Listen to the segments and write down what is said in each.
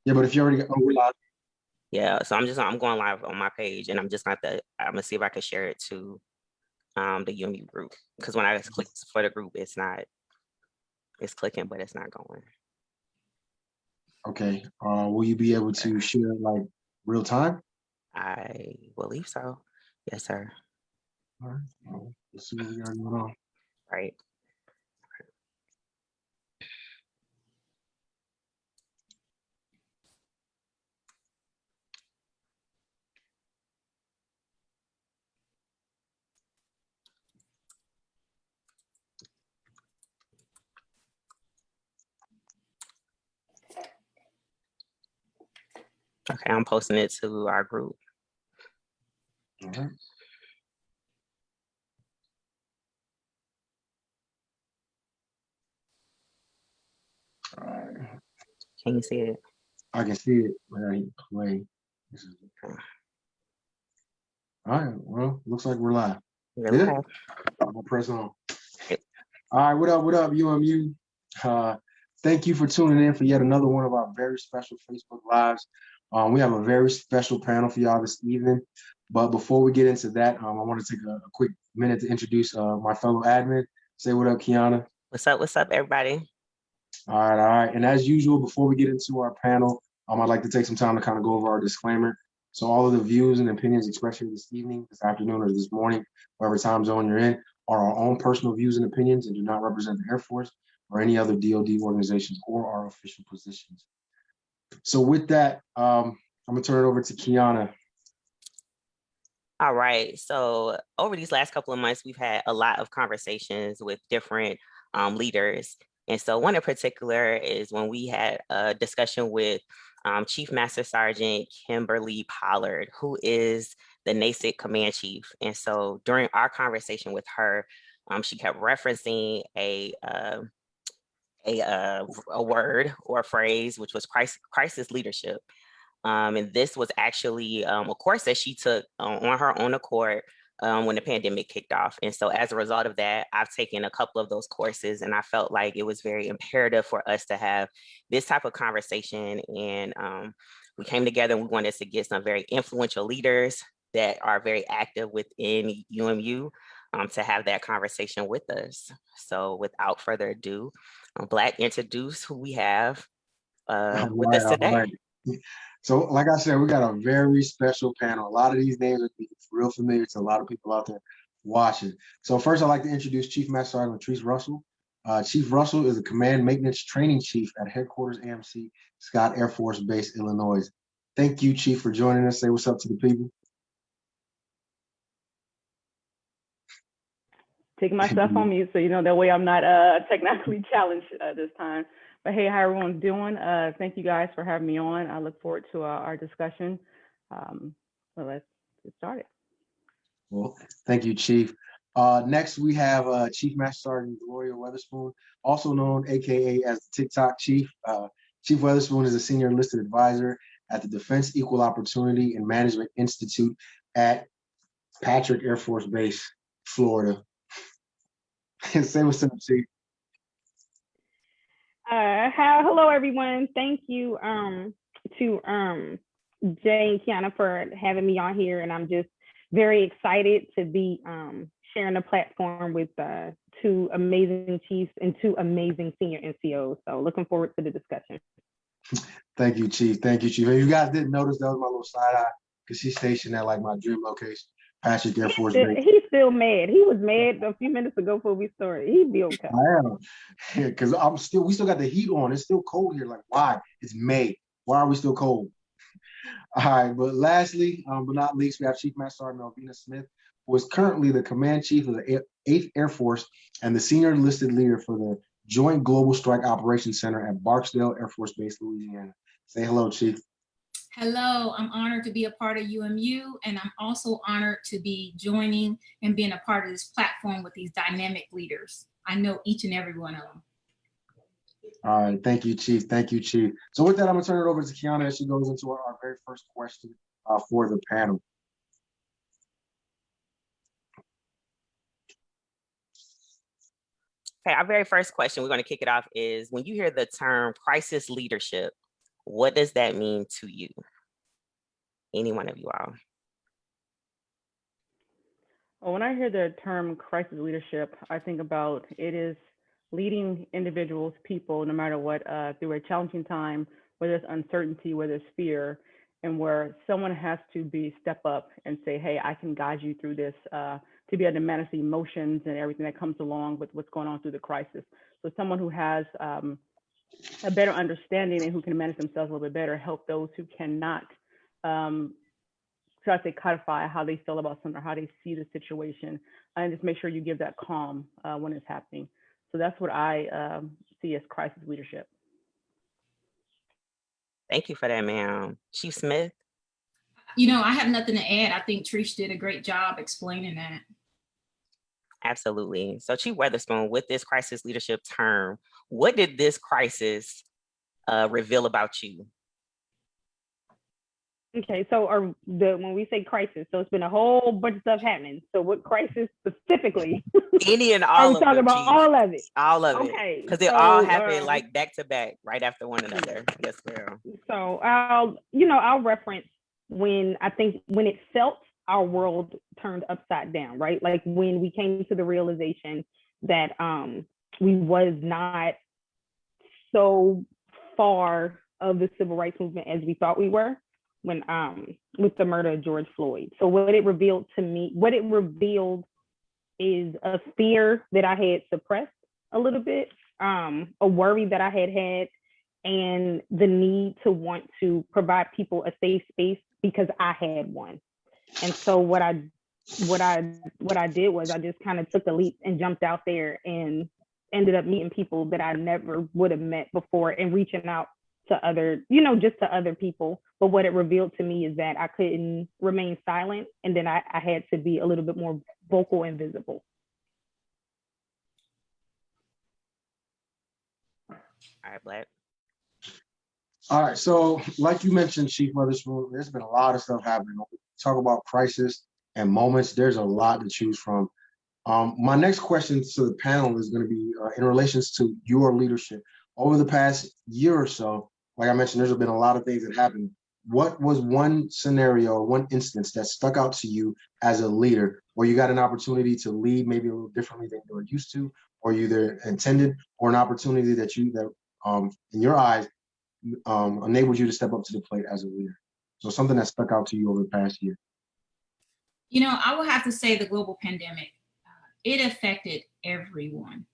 Yeah, but if you already, oh, we're live. Yeah, so I'm going live on my page, and I'm gonna see if I can share it to the uMu group, because when I just click for the group, it's clicking, but it's not going. Okay. Will you be able to share like real time? I believe so. Yes, sir. All right. Let's see what we got going on. Right. Okay, I'm posting it to our group. All right. All right. Can you see it? I can see it when I play. All right. Well, looks like we're live. We're Good. live. I'll press on. All right. What up, uMu? Thank you for tuning in for yet another one of our very special Facebook Lives. We have a very special panel for y'all this evening. But before we get into that, I want to take a quick minute to introduce my fellow admin. Say what up, Kiana. What's up? What's up, everybody? All right, all right. And as usual, before we get into our panel, I'd like to take some time to kind of go over our disclaimer. So all of the views and opinions expressed here this evening, this afternoon, or this morning, whatever time zone you're in, are our own personal views and opinions and do not represent the Air Force or any other DoD organizations or our official positions. So with that, I'm gonna turn it over to Kiana. All right. So over these last couple of months, we've had a lot of conversations with different leaders. And so one in particular is when we had a discussion with Chief Master Sergeant Kimberly Pollard, who is the NASIC command chief. And so during our conversation with her, she kept referencing a word or a phrase, which was crisis leadership. And this was actually a course that she took on her own accord when the pandemic kicked off. And so as a result of that, I've taken a couple of those courses, and I felt like it was very imperative for us to have this type of conversation. And we came together and we wanted to get some very influential leaders that are very active within uMu to have that conversation with us. So without further ado, Black, introduce who we have with us All today. right. So, like I said, we got a very special panel. A lot of these names are real familiar to a lot of people out there watching. So, first, I'd like to introduce Chief Master Sergeant LaTrise Russell. Chief Russell is a Command Maintenance Training Chief at Headquarters AMC, Scott Air Force Base, Illinois. Thank you, Chief, for joining us. Say what's up to the people. Taking myself on mute so that way I'm not technically challenged this time. But hey, how everyone's doing? Thank you guys for having me on. I look forward to our discussion. So let's get started. Well, thank you, Chief. Next, we have Chief Master Sergeant Gloria Weatherspoon, also known AKA as the TikTok Chief. Chief Weatherspoon is a senior enlisted advisor at the Defense Equal Opportunity and Management Institute at Patrick Air Force Base, Florida. Say what's up, Chief. Hello, everyone. Thank you to Jay and Kiana for having me on here, and I'm just very excited to be sharing a platform with two amazing chiefs and two amazing senior NCOs. So looking forward to the discussion. Thank you, Chief. Thank you, Chief. If you guys didn't notice, that was my little side eye because she's stationed at like my dream location, Patrick Air Force Base. He's still mad. He was mad a few minutes ago before we started. He'd be okay. I am. Because we still got the heat on. It's still cold here. Like, why? It's May. Why are we still cold? All right, but lastly, but not least, we have Chief Master Sergeant Melvina Smith, who is currently the Command Chief of the 8th Air Force and the Senior Enlisted Leader for the Joint Global Strike Operations Center at Barksdale Air Force Base, Louisiana. Say hello, Chief. Hello, I'm honored to be a part of uMu, and I'm also honored to be joining and being a part of this platform with these dynamic leaders. I know each and every one of them. All right, thank you, Chief. Thank you, Chief. So with that, I'm gonna turn it over to Kiana as she goes into our very first question for the panel. Okay, our very first question, we're going to kick it off, is when you hear the term crisis leadership, What does that mean to you? Any one of you all? Well, when I hear the term crisis leadership, I think about it is leading individuals, people, no matter what, through a challenging time, where there's uncertainty, where there's fear, and where someone has to step up and say, hey, I can guide you through this, to be able to manage the emotions and everything that comes along with what's going on through the crisis. So someone who has a better understanding and who can manage themselves a little bit better, help those who cannot try to codify how they feel about something or how they see the situation, and just make sure you give that calm when it's happening. So that's what I see as crisis leadership. Thank you for that, ma'am. Chief Smith? I have nothing to add. I think Trish did a great job explaining that. Absolutely. So Chief Weatherspoon, with this crisis leadership term, what did this crisis reveal about you? Okay, so when we say crisis, so it's been a whole bunch of stuff happening. So what crisis specifically? Any and Are all we of talking them, about Chief. all of it? All of Okay, it. Because it so, all happened like back to back, right after one another. Yes, ma'am. So I'll reference when it felt our world turned upside down, right? Like when we came to the realization that we was not so far of the civil rights movement as we thought we were, when with the murder of George Floyd. So what it revealed is a fear that I had suppressed a little bit, a worry that I had, and the need to want to provide people a safe space because I had one. And so what I did was I just kind of took a leap and jumped out there and ended up meeting people that I never would have met before and reaching out to just to other people. But what it revealed to me is that I couldn't remain silent, and then I had to be a little bit more vocal and visible. All right, Black. All right, so like you mentioned, Chief Weatherspoon, there's been a lot of stuff happening. When we talk about crisis and moments, there's a lot to choose from. My next question to the panel is going to be in relations to your leadership. Over the past year or so, like I mentioned, there's been a lot of things that happened. What was one scenario, one instance that stuck out to you as a leader, where you got an opportunity to lead maybe a little differently than you were used to, or you either intended, or an opportunity that in your eyes enabled you to step up to the plate as a leader? So something that stuck out to you over the past year. I would have to say the global pandemic, it affected everyone.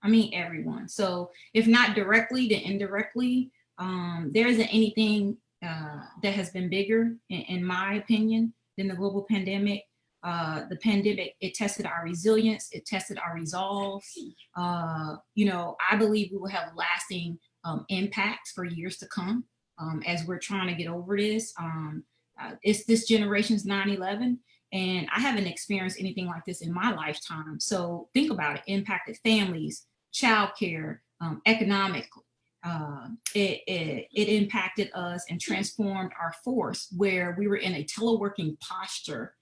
I mean, everyone. So if not directly, then indirectly, there isn't anything that has been bigger, in my opinion, than the global pandemic. The pandemic, it tested our resilience, it tested our resolve. I believe we will have lasting impacts for years to come as we're trying to get over this. It's this generation's 9/11. And I haven't experienced anything like this in my lifetime. So think about it: impacted families, childcare, economically. It impacted us and transformed our force, where we were in a teleworking posture.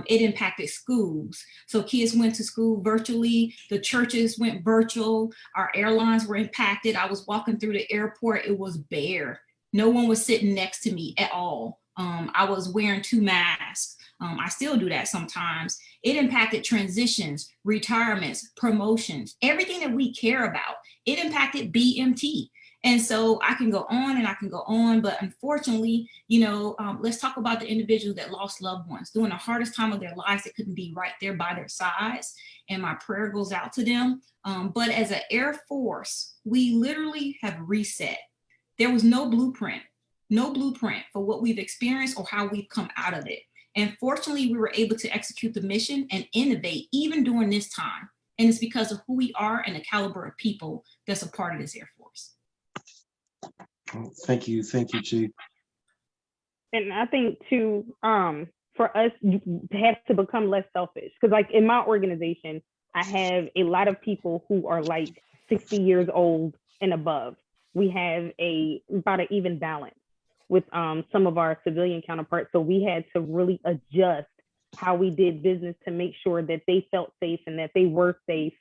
It impacted schools. So kids went to school virtually. The churches went virtual. Our airlines were impacted. I was walking through the airport. It was bare. No one was sitting next to me at all. I was wearing 2 masks. I still do that sometimes. It impacted transitions, retirements, promotions, everything that we care about. It impacted BMT. And so I can go on and I can go on, but unfortunately, let's talk about the individuals that lost loved ones during the hardest time of their lives. That couldn't be right there by their sides. And my prayer goes out to them. But as an Air Force, we literally have reset. There was no blueprint for what we've experienced or how we've come out of it. And fortunately, we were able to execute the mission and innovate even during this time. And it's because of who we are and the caliber of people that's a part of this Air Force. Thank you, Chief. And I think too, for us to have to become less selfish, because like in my organization, I have a lot of people who are like 60 years old and above. We have about an even balance with some of our civilian counterparts. So we had to really adjust how we did business to make sure that they felt safe and that they were safe.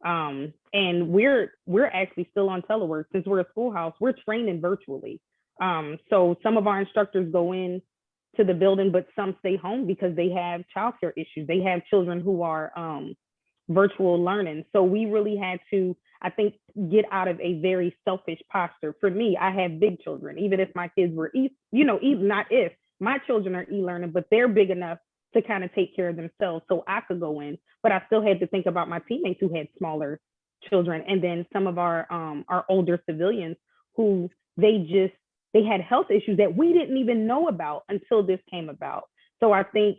And we're actually still on telework. Since we're a schoolhouse, we're training virtually. So some of our instructors go in to the building, but some stay home because they have childcare issues. They have children who are virtual learning. So we really had to, I think, get out of a very selfish posture. For me, I have big children, even if my kids were, not if my children are e-learning, but they're big enough to kind of take care of themselves. So I could go in, but I still had to think about my teammates who had smaller children. And then some of our older civilians who they had health issues that we didn't even know about until this came about. So I think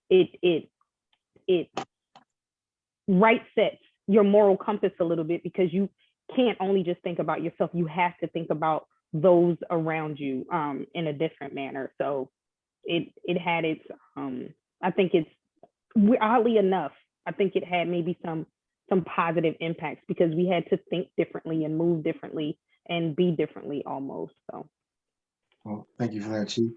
it right sets your moral compass a little bit, because you can't only just think about yourself. You have to think about those around you in a different manner. So it had its I think it's, oddly enough, I think it had maybe some positive impacts, because we had to think differently and move differently and be differently almost. So Well, thank you for that, Chief.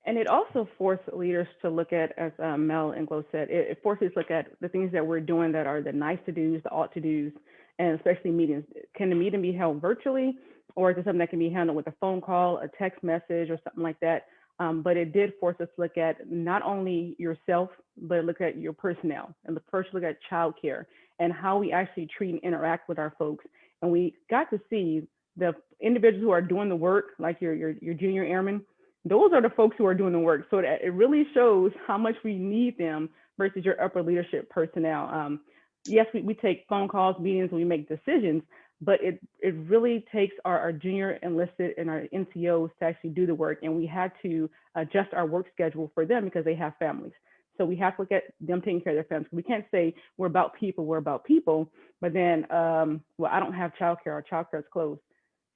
And it also forced leaders to look at, as Mel and Glo said, it forces us to look at the things that we're doing that are the nice to do's, the ought to do's, and especially meetings. Can the meeting be held virtually, or is it something that can be handled with a phone call, a text message, or something like that? But it did force us to look at not only yourself, but look at your personnel, and first look at childcare and how we actually treat and interact with our folks. And we got to see the individuals who are doing the work, like your junior airmen. Those are the folks who are doing the work. So that it really shows how much we need them versus your upper leadership personnel. Yes, we take phone calls, meetings, and we make decisions, but it really takes our junior enlisted and our NCOs to actually do the work. And we had to adjust our work schedule for them because they have families. So we have to look at them taking care of their families. We can't say we're about people, but then, well, I don't have childcare, or childcare is closed.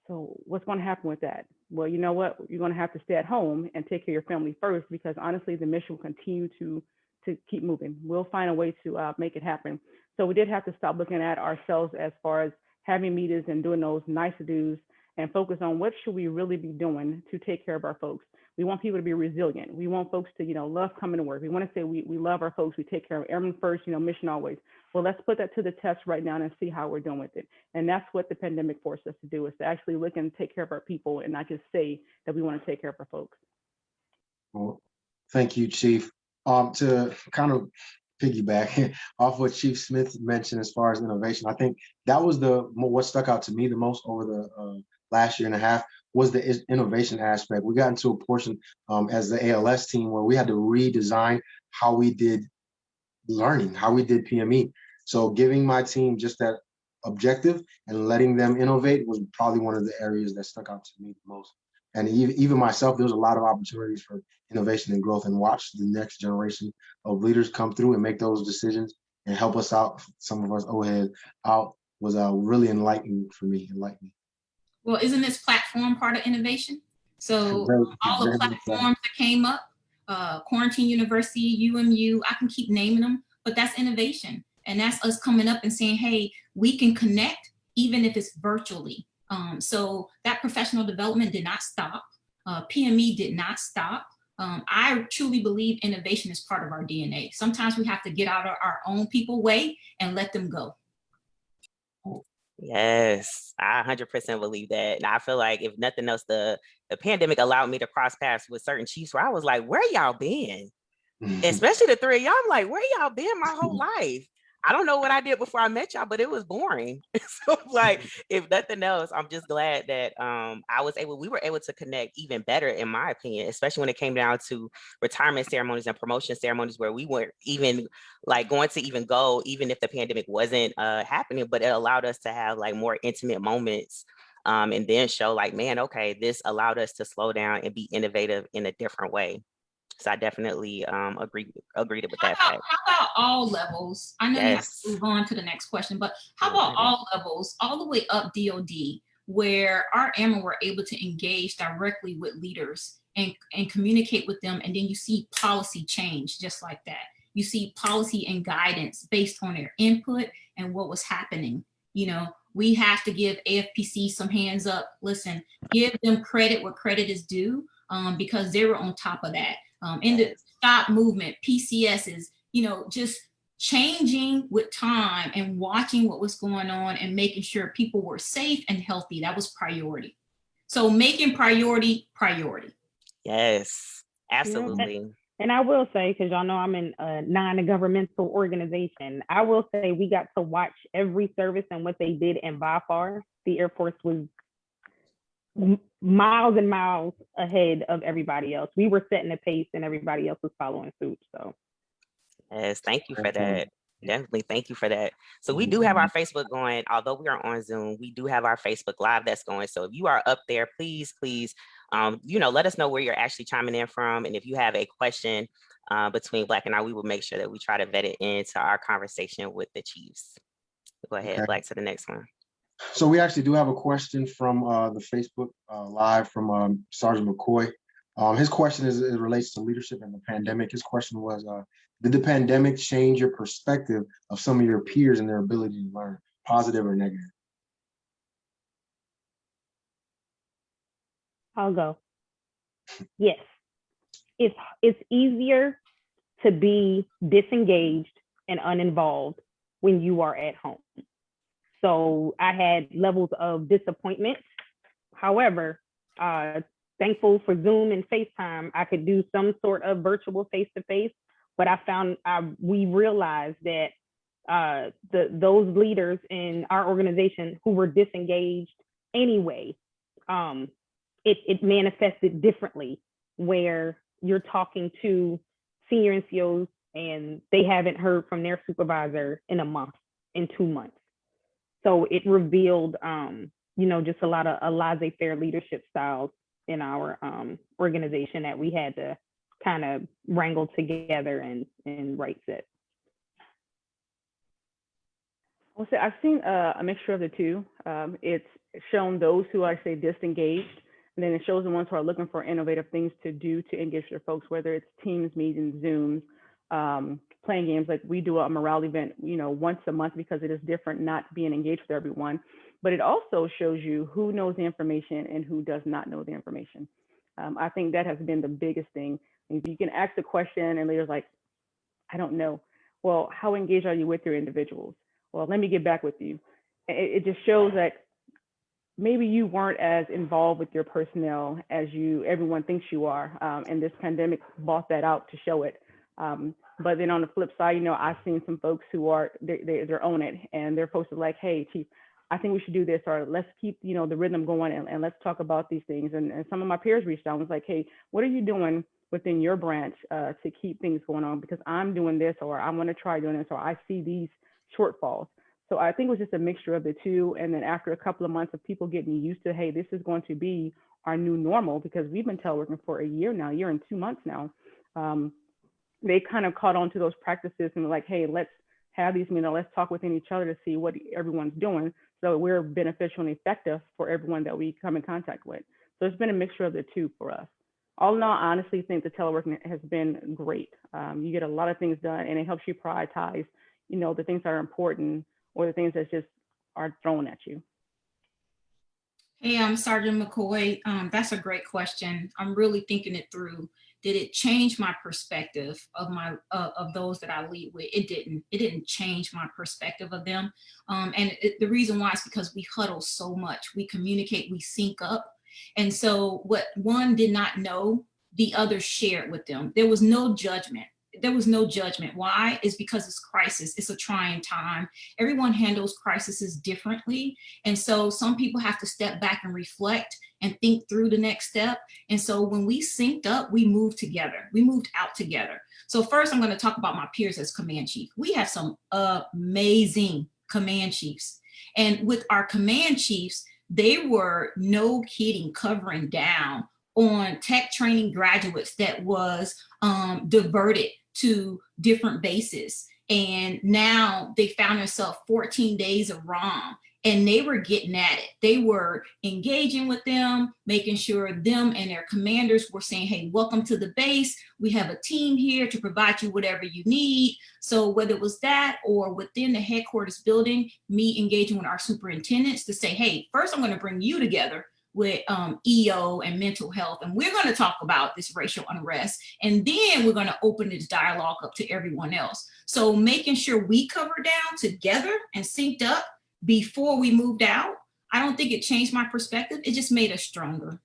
So what's going to happen with that? Well, you know what? You're going to have to stay at home and take care of your family first, because honestly, the mission will continue to keep moving. We'll find a way to make it happen. So we did have to stop looking at ourselves as far as having meetings and doing those nice to-dos, and focus on what should we really be doing to take care of our folks. We want people to be resilient. We want folks to, love coming to work. We want to say we love our folks. We take care of airmen first, mission always. Well, let's put that to the test right now and see how we're doing with it. And that's what the pandemic forced us to do, is to actually look and take care of our people and not just say that we want to take care of our folks. Well, thank you, Chief. To kind of piggyback off what Chief Smith mentioned as far as innovation, I think that was what stuck out to me the most over the last year and a half, was the innovation aspect. We got into a portion as the ALS team where we had to redesign how we did learning, how we did PME. So giving my team just that objective and letting them innovate was probably one of the areas that stuck out to me the most. And even myself, there was a lot of opportunities for innovation and growth, and watch the next generation of leaders come through and make those decisions and help us out. Some of us out was really enlightening for me. Well, isn't this platform part of innovation? So all the platforms that came up, Quarantine University, uMu, I can keep naming them, but that's innovation. And that's us coming up and saying, hey, we can connect even if it's virtually. So that professional development did not stop. PME did not stop. I truly believe innovation is part of our DNA. Sometimes we have to get out of our own people way and let them go. Yes, I 100% believe that. And I feel like if nothing else, the pandemic allowed me to cross paths with certain chiefs where I was like, where y'all been? Especially the three of y'all, I'm like, where y'all been my whole life? I don't know what I did before I met y'all, but it was boring. So like, if nothing else, I'm just glad that we were able to connect even better, in my opinion, especially when it came down to retirement ceremonies and promotion ceremonies, where we weren't even like going to even go, even if the pandemic wasn't happening, but it allowed us to have like more intimate moments and then show like, man, okay, this allowed us to slow down and be innovative in a different way. So I definitely agreed with that fact. How about all levels? I know you have to move on to the next question, but how about all levels, all the way up DOD, where our airmen were able to engage directly with leaders and communicate with them, and then you see policy change just like that. You see policy and guidance based on their input and what was happening. We have to give AFPC some hands up. Listen, give them credit where credit is due, because they were on top of that. In the stop movement, PCSs, just changing with time and watching what was going on and making sure people were safe and healthy. That was priority. So making priority. Yes, absolutely. And I will say, because y'all know I'm in a non-governmental organization, I will say we got to watch every service and what they did, and by far, the Air Force was miles and miles ahead of everybody else. We were setting the pace, and everybody else was following suit. So, yes, thank you for that. Definitely, thank you for that. So we do have our Facebook going. Although we are on Zoom, we do have our Facebook Live that's going. So if you are up there, please, let us know where you're actually chiming in from. And if you have a question between Black and I, we will make sure that we try to vet it into our conversation with the chiefs. Go ahead, Black, to the next one. So we actually do have a question from the Facebook Live from Sergeant McCoy. His question it relates to leadership and the pandemic. His question was, did the pandemic change your perspective of some of your peers and their ability to learn, positive or negative? I'll go. Yes. It's easier to be disengaged and uninvolved when you are at home. So I had levels of disappointment. However, thankful for Zoom and FaceTime, I could do some sort of virtual face-to-face, but we realized that those leaders in our organization who were disengaged anyway, it manifested differently, where you're talking to senior NCOs and they haven't heard from their supervisor in a month, in 2 months. So it revealed, just a lot of laissez-faire leadership styles in our organization that we had to kind of wrangle together and right set. I'll say I've seen a mixture of the two. It's shown those who I say disengaged, and then it shows the ones who are looking for innovative things to do to engage their folks, whether it's Teams, meetings, Zooms, playing games. Like we do a morale event, once a month, because it is different not being engaged with everyone. But it also shows you who knows the information and who does not know the information. I think that has been the biggest thing. If you can ask a question and leaders like, I don't know. Well, how engaged are you with your individuals? Well, let me get back with you. It just shows that maybe you weren't as involved with your personnel as everyone thinks you are. And this pandemic brought that out to show it. But then on the flip side, I've seen some folks who they're on it, and they're folks are like, hey, Chief, I think we should do this, or let's keep, the rhythm going, and let's talk about these things. And some of my peers reached out and was like, hey, what are you doing within your branch to keep things going on? Because I'm doing this, or I'm going to try doing this, or I see these shortfalls. So I think it was just a mixture of the two. And then after a couple of months of people getting used to, hey, this is going to be our new normal, because we've been teleworking for a year and 2 months now. They kind of caught on to those practices and were like, hey, let's have these, let's talk within each other to see what everyone's doing, so we're beneficial and effective for everyone that we come in contact with. So it's been a mixture of the two for us. All in all, I honestly think the teleworking has been great. You get a lot of things done, and it helps you prioritize, the things that are important, or the things that just are thrown at you. Hey, Sergeant McCoy, that's a great question. I'm really thinking it through. Did it change my perspective of those that I lead with? It didn't. It didn't change my perspective of them. The reason why is because we huddle so much. We communicate, we sync up. And so what one did not know, the other shared with them. There was no judgment. Why? Is because it's crisis. It's a trying time. Everyone handles crises differently. And so some people have to step back and reflect and think through the next step. And so when we synced up, we moved together. We moved out together. So first, I'm going to talk about my peers as command chief. We have some amazing command chiefs. And with our command chiefs, they were, no kidding, covering down on tech training graduates that was diverted to different bases. And now they found themselves 14 days of ROM, and they were getting at it. They were engaging with them, making sure them and their commanders were saying, hey, welcome to the base. We have a team here to provide you whatever you need. So whether it was that or within the headquarters building, me engaging with our superintendents to say, hey, first I'm going to bring you together with EO and mental health. And we're going to talk about this racial unrest. And then we're going to open this dialogue up to everyone else. So making sure we cover down together and synced up before we moved out, I don't think it changed my perspective. It just made us stronger.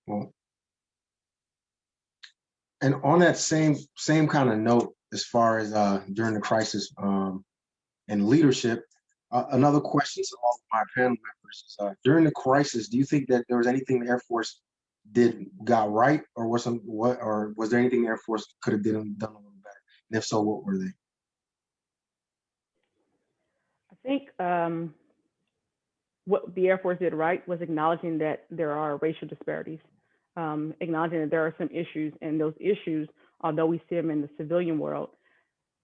Well, and on that same kind of note, as far as during the crisis and leadership, another question to all of my panel members is, during the crisis, do you think that there was anything the Air Force got right, or was there anything the Air Force could have done a little better? And if so, what were they? I think what the Air Force did right was acknowledging that there are racial disparities, acknowledging that there are some issues, and those issues, although we see them in the civilian world,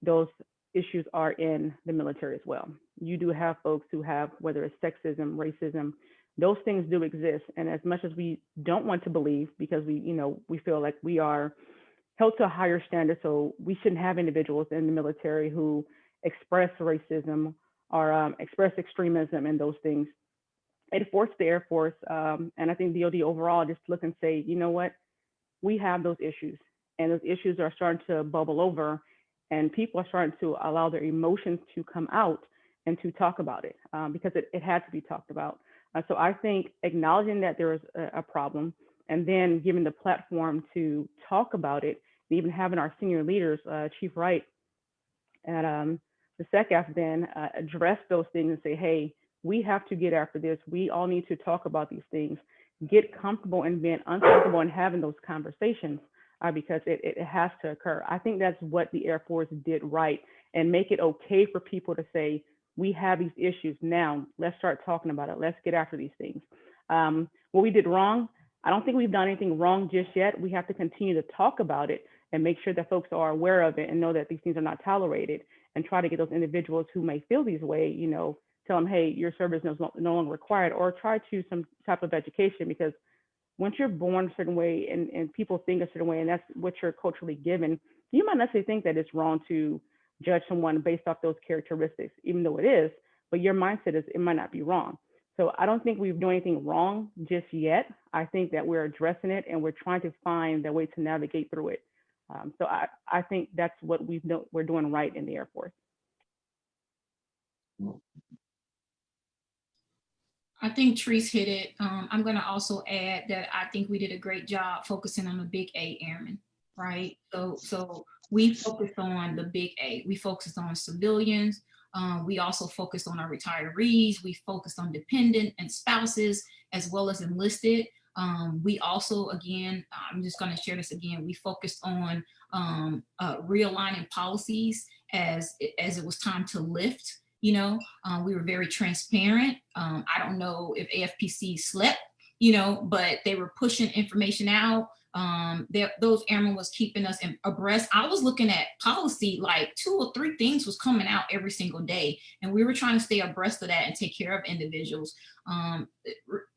those issues are in the military as well. You do have folks who have, whether it's sexism, racism, those things do exist. And as much as we don't want to believe, because we feel like we are held to a higher standard, so we shouldn't have individuals in the military who express racism or express extremism and those things. It forced the Air Force, and I think DoD overall, just look and say, you know what, we have those issues, and those issues are starting to bubble over, and people are starting to allow their emotions to come out and to talk about it, because it had to be talked about. So I think acknowledging that there is a problem, and then giving the platform to talk about it, and even having our senior leaders, Chief Wright at the SecAF then address those things and say, hey, we have to get after this. We all need to talk about these things, get comfortable and being uncomfortable and having those conversations, because it has to occur. I think that's what the Air Force did right, and make it okay for people to say, we have these issues now, let's start talking about it. Let's get after these things. What we did wrong, I don't think we've done anything wrong just yet. We have to continue to talk about it and make sure that folks are aware of it and know that these things are not tolerated, and try to get those individuals who may feel these way, tell them, hey, your service is no longer required, or try to some type of education, because once you're born a certain way and people think a certain way, and that's what you're culturally given, you might necessarily think that it's wrong to judge someone based off those characteristics, even though it is, but your mindset is, it might not be wrong. So I don't think we've done anything wrong just yet. I think that we're addressing it, and we're trying to find the way to navigate through it. So I think that's what we're doing right in the Air Force. I think Treese hit it. I'm going to also add that I think we did a great job focusing on the big A airmen, right? So we focused on the big A. We focused on civilians. We also focused on our retirees. We focused on dependent and spouses, as well as enlisted. We also, again, I'm just going to share this again, we focused on realigning policies as it was time to lift. We were very transparent. I don't know if AFPC slept, but they were pushing information out. Those airmen was keeping us abreast. I was looking at policy, like 2 or 3 things was coming out every single day, and we were trying to stay abreast of that and take care of individuals.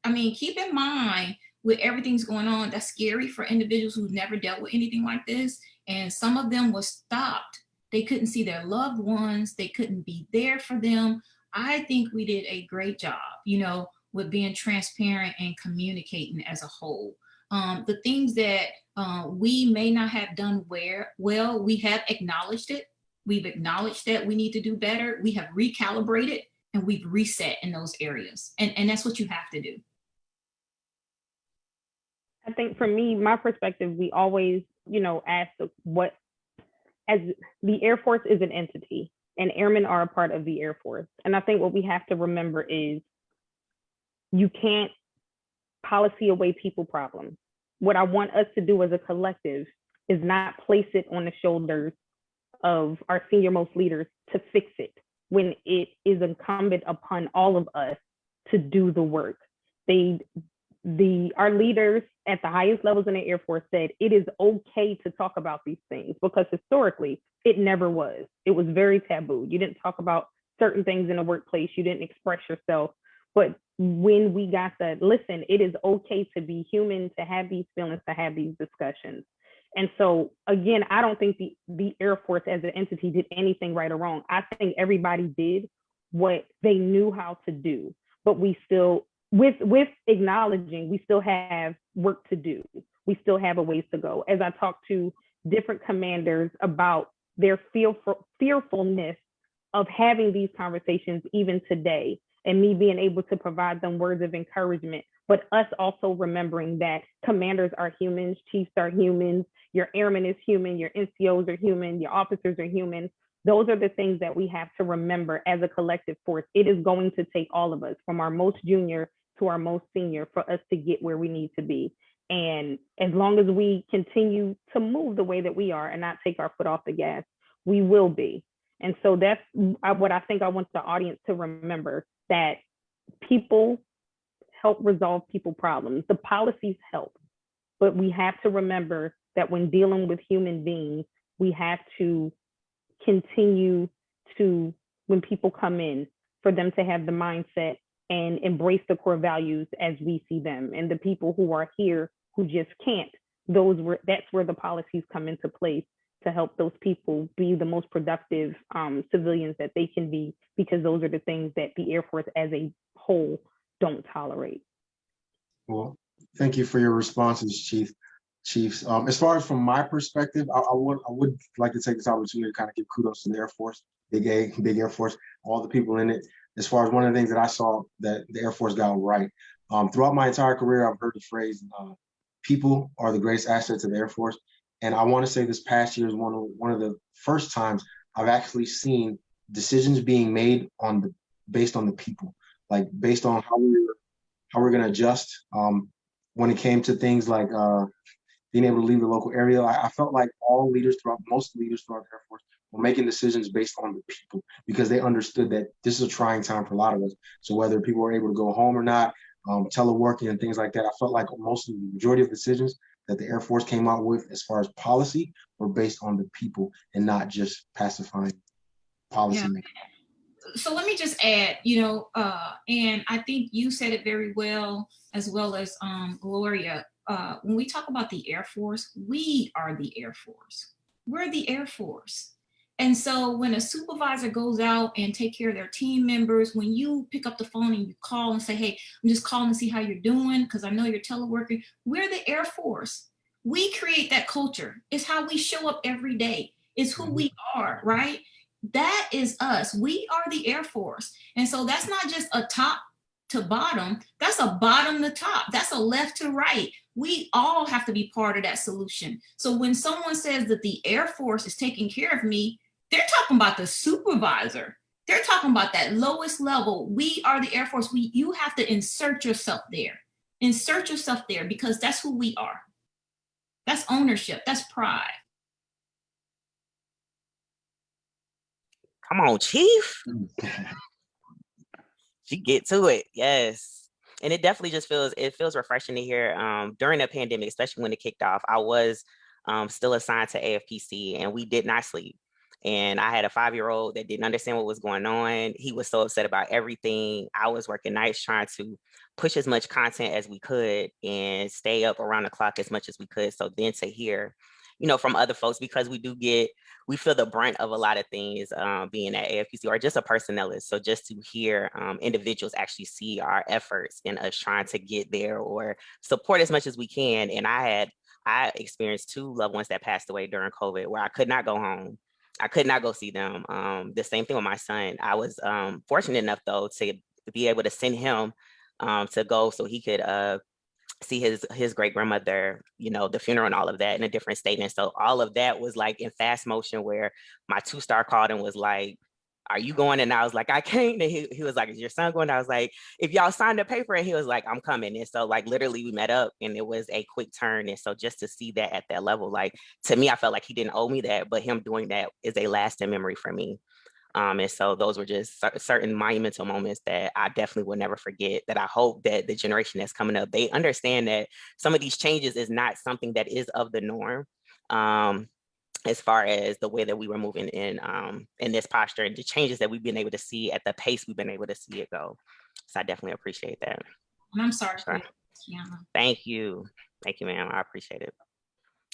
Keep in mind, with everything's going on, that's scary for individuals who've never dealt with anything like this, and some of them was stopped. They couldn't see their loved ones. They couldn't be there for them. I think we did a great job, with being transparent and communicating as a whole. The things that we may not have done well, we have acknowledged it. We've acknowledged that we need to do better. We have recalibrated, and we've reset in those areas. And that's what you have to do. I think for me, my perspective, we always, ask as the Air Force is an entity, and airmen are a part of the Air Force. And I think what we have to remember is you can't policy away people problems. What I want us to do as a collective is not place it on the shoulders of our senior most leaders to fix it, when it is incumbent upon all of us to do the work. Our leaders at the highest levels in the Air Force said it is okay to talk about these things, because historically it never was. It was very taboo. You didn't talk about certain things in the workplace. You didn't express yourself. But when we got that, listen, it is okay to be human, to have these feelings, to have these discussions. And so again, I don't think the Air Force as an entity did anything right or wrong. I think everybody did what they knew how to do, but we still, with acknowledging, we still have work to do. We still have a ways to go. As I talk to different commanders about their fearfulness of having these conversations even today, and me being able to provide them words of encouragement, but us also remembering that commanders are humans, chiefs are humans, your airman is human, your NCOs are human, your officers are human. Those are the things that we have to remember as a collective force. It is going to take all of us, from our most junior to our most senior, for us to get where we need to be. And as long as we continue to move the way that we are and not take our foot off the gas, we will be. And so that's what I think I want the audience to remember, that people help resolve people problems. The policies help, but we have to remember that when dealing with human beings, we have to continue to, when people come in, for them to have the mindset and embrace the core values as we see them. And the people who are here who just can't, that's where the policies come into place to help those people be the most productive civilians that they can be, because those are the things that the Air Force as a whole don't tolerate. Well, thank you for your responses, Chiefs. As far as from my perspective, I would like to take this opportunity to kind of give kudos to the Air Force, big Air Force, all the people in it. As far as one of the things that I saw that the Air Force got right, throughout my entire career, I've heard the phrase, people are the greatest asset to the Air Force. And I want to say this past year is one of the first times I've actually seen decisions being made based on the people, like based on how we're going to adjust. When it came to things like being able to leave the local area, I felt like most leaders throughout the Air Force were making decisions based on the people, because they understood that this is a trying time for a lot of us. So whether people were able to go home or not, teleworking and things like that, I felt like the majority of decisions that the Air Force came out with as far as policy were based on the people and not just pacifying policy. Yeah. So let me just add, and I think you said it very well as Gloria. When we talk about the Air Force, we are the Air Force. We're the Air Force. And so when a supervisor goes out and take care of their team members, when you pick up the phone and you call and say, hey, I'm just calling to see how you're doing because I know you're teleworking, we're the Air Force. We create that culture. It's how we show up every day. It's who we are, right? That is us. We are the Air Force. And so that's not just a top to bottom. That's a bottom to top. That's a left to right. We all have to be part of that solution. So when someone says that the Air Force is taking care of me, they're talking about the supervisor. They're talking about that lowest level. We are the Air Force. You have to insert yourself there. Insert yourself there, because that's who we are. That's ownership. That's pride. Come on, Chief. She get to it. Yes. And it definitely just feels refreshing to hear during the pandemic, especially when it kicked off. I was still assigned to AFPC, and we did not sleep. And I had a 5-year-old that didn't understand what was going on. He was so upset about everything. I was working nights trying to push as much content as we could and stay up around the clock as much as we could. So then to hear, from other folks, because we feel the brunt of a lot of things being at AFPC or just a personnelist. So just to hear individuals actually see our efforts in us trying to get there or support as much as we can. And I experienced 2 loved ones that passed away during COVID where I could not go home. I could not go see them. The same thing with my son. I was fortunate enough, though, to be able to send him to go so he could see his great grandmother, the funeral and all of that in a different state. And so all of that was like in fast motion, where my 2-star called and was like, are you going? And I was like, I can't. And he was like, is your son going? I was like, if y'all signed the paper, and he was like, I'm coming. And so like literally we met up, and it was a quick turn. And so just to see that at that level, like to me, I felt like he didn't owe me that, but him doing that is a lasting memory for me. And so those were just certain monumental moments that I definitely will never forget, that I hope that the generation that's coming up, they understand that some of these changes is not something that is of the norm. As far as the way that we were moving in this posture and the changes that we've been able to see at the pace we've been able to see it go. So I definitely appreciate that. And I'm sorry. Sure. Thank you. Thank you, ma'am. I appreciate it.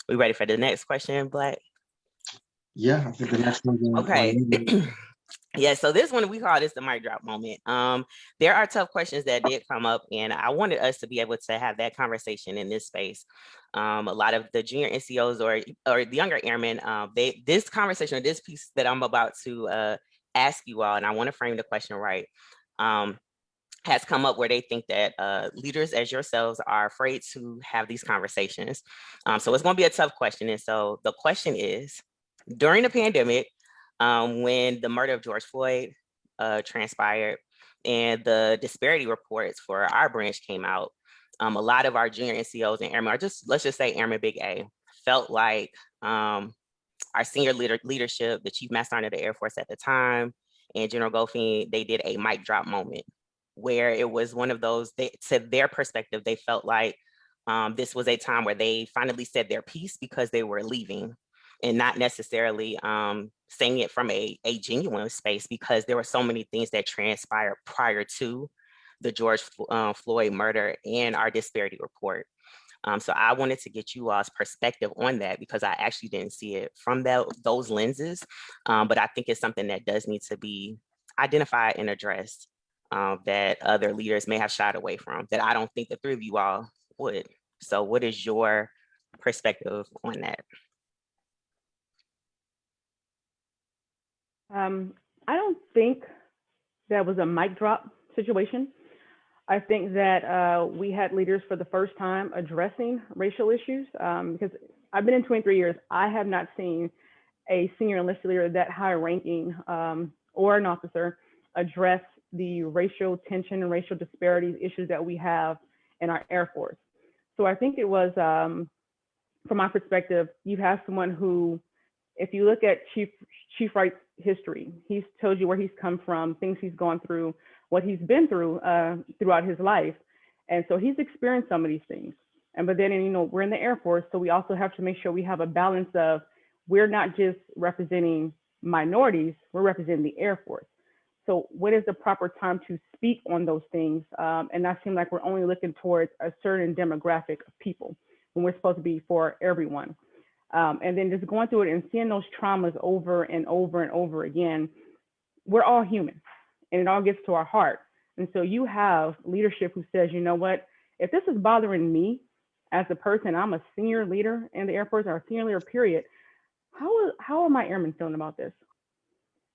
We ready for the next question, Black? Yeah, I think the next one's okay. Yeah, so this one, we call this the mic drop moment. There are tough questions that did come up, and I wanted us to be able to have that conversation in this space. A lot of the junior NCOs or the younger airmen, this conversation or this piece that I'm about to ask you all, and I want to frame the question right. has come up where they think that leaders as yourselves are afraid to have these conversations. So it's going to be a tough question. And so the question is, during the pandemic, when the murder of George Floyd transpired and the disparity reports for our branch came out, a lot of our junior NCOs and airmen, or just let's just say Airman Big A, felt like our senior leadership, the Chief Master Sergeant of the Air Force at the time, and General Goffin, they did a mic drop moment where it was one of those, to their perspective, they felt like this was a time where they finally said their piece because they were leaving, and not necessarily saying it from a genuine space, because there were so many things that transpired prior to the George Floyd murder and our disparity report. So I wanted to get you all's perspective on that, because I actually didn't see it from those lenses. But I think it's something that does need to be identified and addressed, that other leaders may have shied away from, that I don't think the three of you all would. So what is your perspective on that? I don't think that was a mic drop situation. I think that we had leaders for the first time addressing racial issues, because I've been in 23 years. I have not seen a senior enlisted leader that high ranking or an officer address the racial tension and racial disparities issues that we have in our Air Force. So I think it was, from my perspective, you have someone who, if you look at Chief Wright's history, he's told you where he's come from, things he's gone through, what he's been through throughout his life. And so he's experienced some of these things. But then, you know, we're in the Air Force, so we also have to make sure we have a balance of, we're not just representing minorities, we're representing the Air Force. So what is the proper time to speak on those things? And not seem like we're only looking towards a certain demographic of people when we're supposed to be for everyone. And then just going through it and seeing those traumas over and over and over again, we're all human and it all gets to our heart. And so you have leadership who says, you know what, if this is bothering me as a person, I'm a senior leader in the Air Force or a senior leader, period. How are my airmen feeling about this?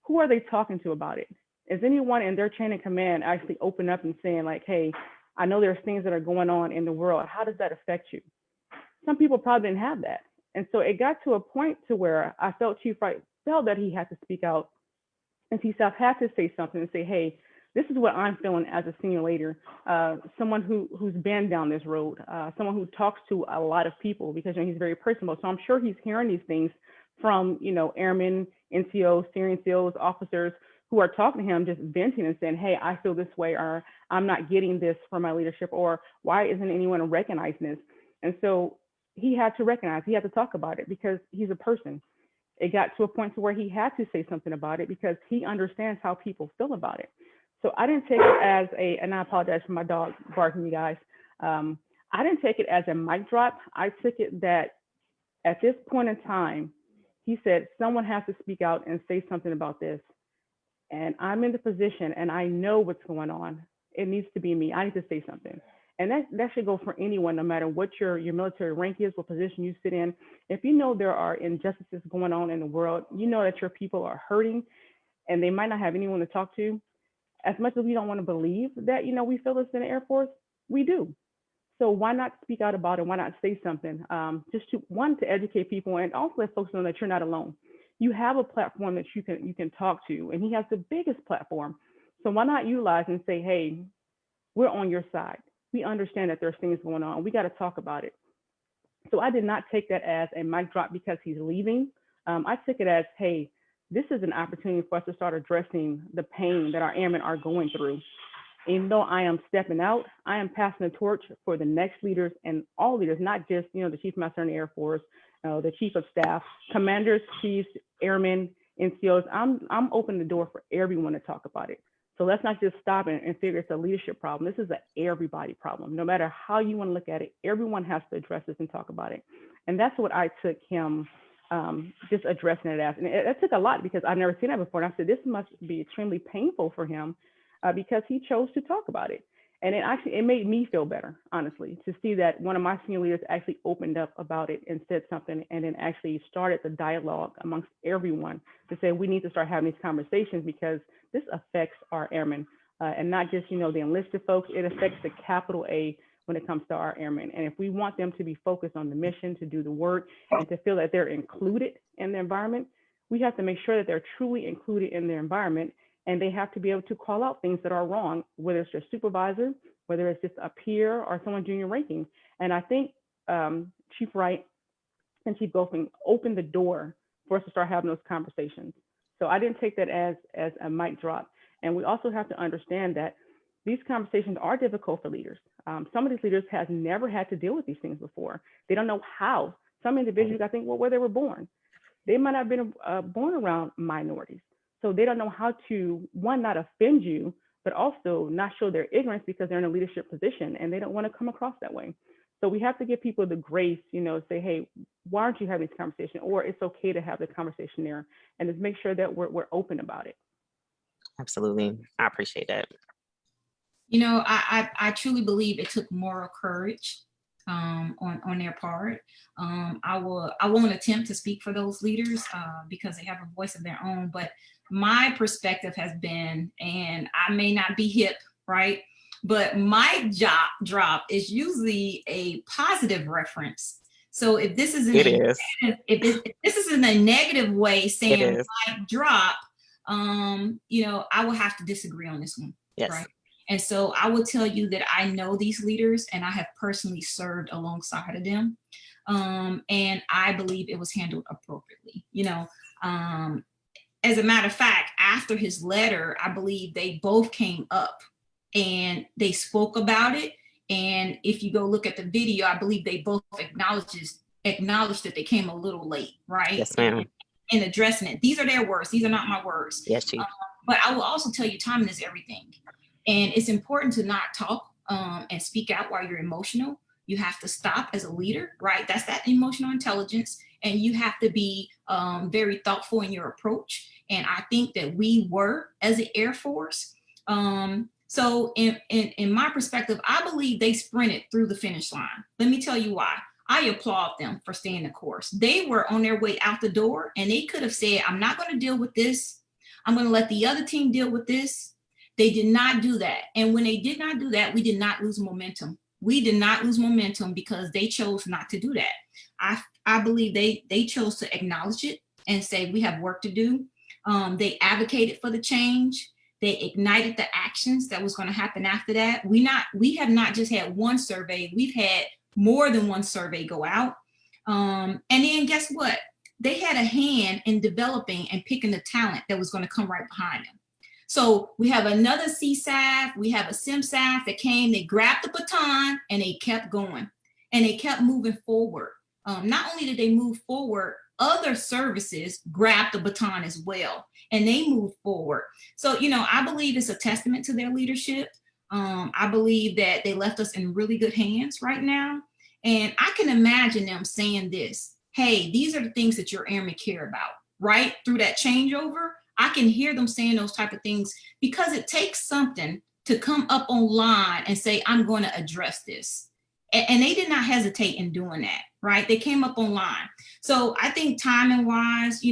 Who are they talking to about it? Is anyone in their chain of command actually open up and saying like, hey, I know there's things that are going on in the world. How does that affect you? Some people probably didn't have that. And so it got to a point to where I felt Chief Wright felt that he had to speak out, and he had to say something and say, hey, this is what I'm feeling as a senior leader, someone who's been down this road, someone who talks to a lot of people, because you know, he's very personable. So I'm sure he's hearing these things from, you know, airmen, NCOs, senior NCOs, officers who are talking to him, just venting and saying, hey, I feel this way, or I'm not getting this from my leadership, or why isn't anyone recognizing this? And so he had to recognize, he had to talk about it because he's a person. It got to a point to where he had to say something about it because he understands how people feel about it. So I didn't take it as and I apologize for my dog barking, you guys. I didn't take it as a mic drop. I took it that at this point in time, he said, someone has to speak out and say something about this. And I'm in the position and I know what's going on. It needs to be me. I need to say something. And that should go for anyone, no matter what your military rank is, what position you sit in. If you know there are injustices going on in the world, you know that your people are hurting and they might not have anyone to talk to. As much as we don't want to believe that, you know, we feel this in the Air Force, we do. So why not speak out about it? Why not say something? Just to educate people and also let folks know that you're not alone. You have a platform that you can talk to, and he has the biggest platform. So why not utilize and say, hey, we're on your side. We understand that there's things going on. We got to talk about it. So I did not take that as a mic drop because he's leaving. I took it as, hey, this is an opportunity for us to start addressing the pain that our airmen are going through. Even though I am stepping out, I am passing the torch for the next leaders and all leaders, not just, you know, the Chief Master in the Air Force, the Chief of Staff, commanders, chiefs, airmen, NCOs. I'm opening the door for everyone to talk about it. So let's not just stop and figure it's a leadership problem. This is an everybody problem. No matter how you want to look at it, everyone has to address this and talk about it. And that's what I took him just addressing it as. And it took a lot because I've never seen that before. And I said, this must be extremely painful for him because he chose to talk about it. And it made me feel better, honestly, to see that one of my senior leaders actually opened up about it and said something and then actually started the dialogue amongst everyone to say, we need to start having these conversations because this affects our airmen. and not just, the enlisted folks. It affects the capital A when it comes to our airmen. And if we want them to be focused on the mission, to do the work, and to feel that they're included in the environment, we have to make sure that they're truly included in their environment, and they have to be able to call out things that are wrong, whether it's their supervisor, whether it's just a peer or someone junior ranking. And I think Chief Wright and Chief Goldfing opened the door for us to start having those conversations. So I didn't take that as a mic drop. And we also have to understand that these conversations are difficult for leaders. Some of these leaders have never had to deal with these things before. They don't know how. Some individuals, I think, well, where they were born. They might not have been born around minorities. So they don't know how to, one, not offend you, but also not show their ignorance because they're in a leadership position and they don't want to come across that way. So we have to give people the grace, say, hey, why aren't you having this conversation? Or it's okay to have the conversation there, and just make sure that we're open about it. Absolutely. I appreciate that. I truly believe it took moral courage on their part. I won't attempt to speak for those leaders because they have a voice of their own, but my perspective has been, and I may not be hip, right? But my drop is usually a positive reference. So if this is if this is in a negative way saying mic drop, I will have to disagree on this one. Yes. Right. And so I will tell you that I know these leaders and I have personally served alongside of them. And I believe it was handled appropriately. As a matter of fact, after his letter, I believe they both came up and they spoke about it. And if you go look at the video, I believe they both acknowledged that they came a little late, right? Yes, ma'am. In addressing it. These are their words. These are not my words. Yes, Chief. But I will also tell you, timing is everything. And it's important to not talk and speak out while you're emotional. You have to stop as a leader, right? That's that emotional intelligence. And you have to be very thoughtful in your approach. And I think that we were as the Air Force. So in my perspective, I believe they sprinted through the finish line. Let me tell you why. I applaud them for staying the course. They were on their way out the door and they could have said, I'm not going to deal with this. I'm going to let the other team deal with this. They did not do that. And when they did not do that, we did not lose momentum. We did not lose momentum because they chose not to do that. I believe they chose to acknowledge it and say, we have work to do. They advocated for the change. They ignited the actions that was going to happen after that. We have not just had one survey. We've had more than one survey go out. And then guess what? They had a hand in developing and picking the talent that was going to come right behind them. So we have another CSAF, we have a SIMSAF that came, they grabbed the baton and they kept going and they kept moving forward. Not only did they move forward, other services grabbed the baton as well and they moved forward. So, I believe it's a testament to their leadership. I believe that they left us in really good hands right now. And I can imagine them saying this, hey, these are the things that your airmen care about, right? Through that changeover, I can hear them saying those type of things because it takes something to come up online and say, I'm going to address this. And they did not hesitate in doing that, right? They came up online. So I think timing wise,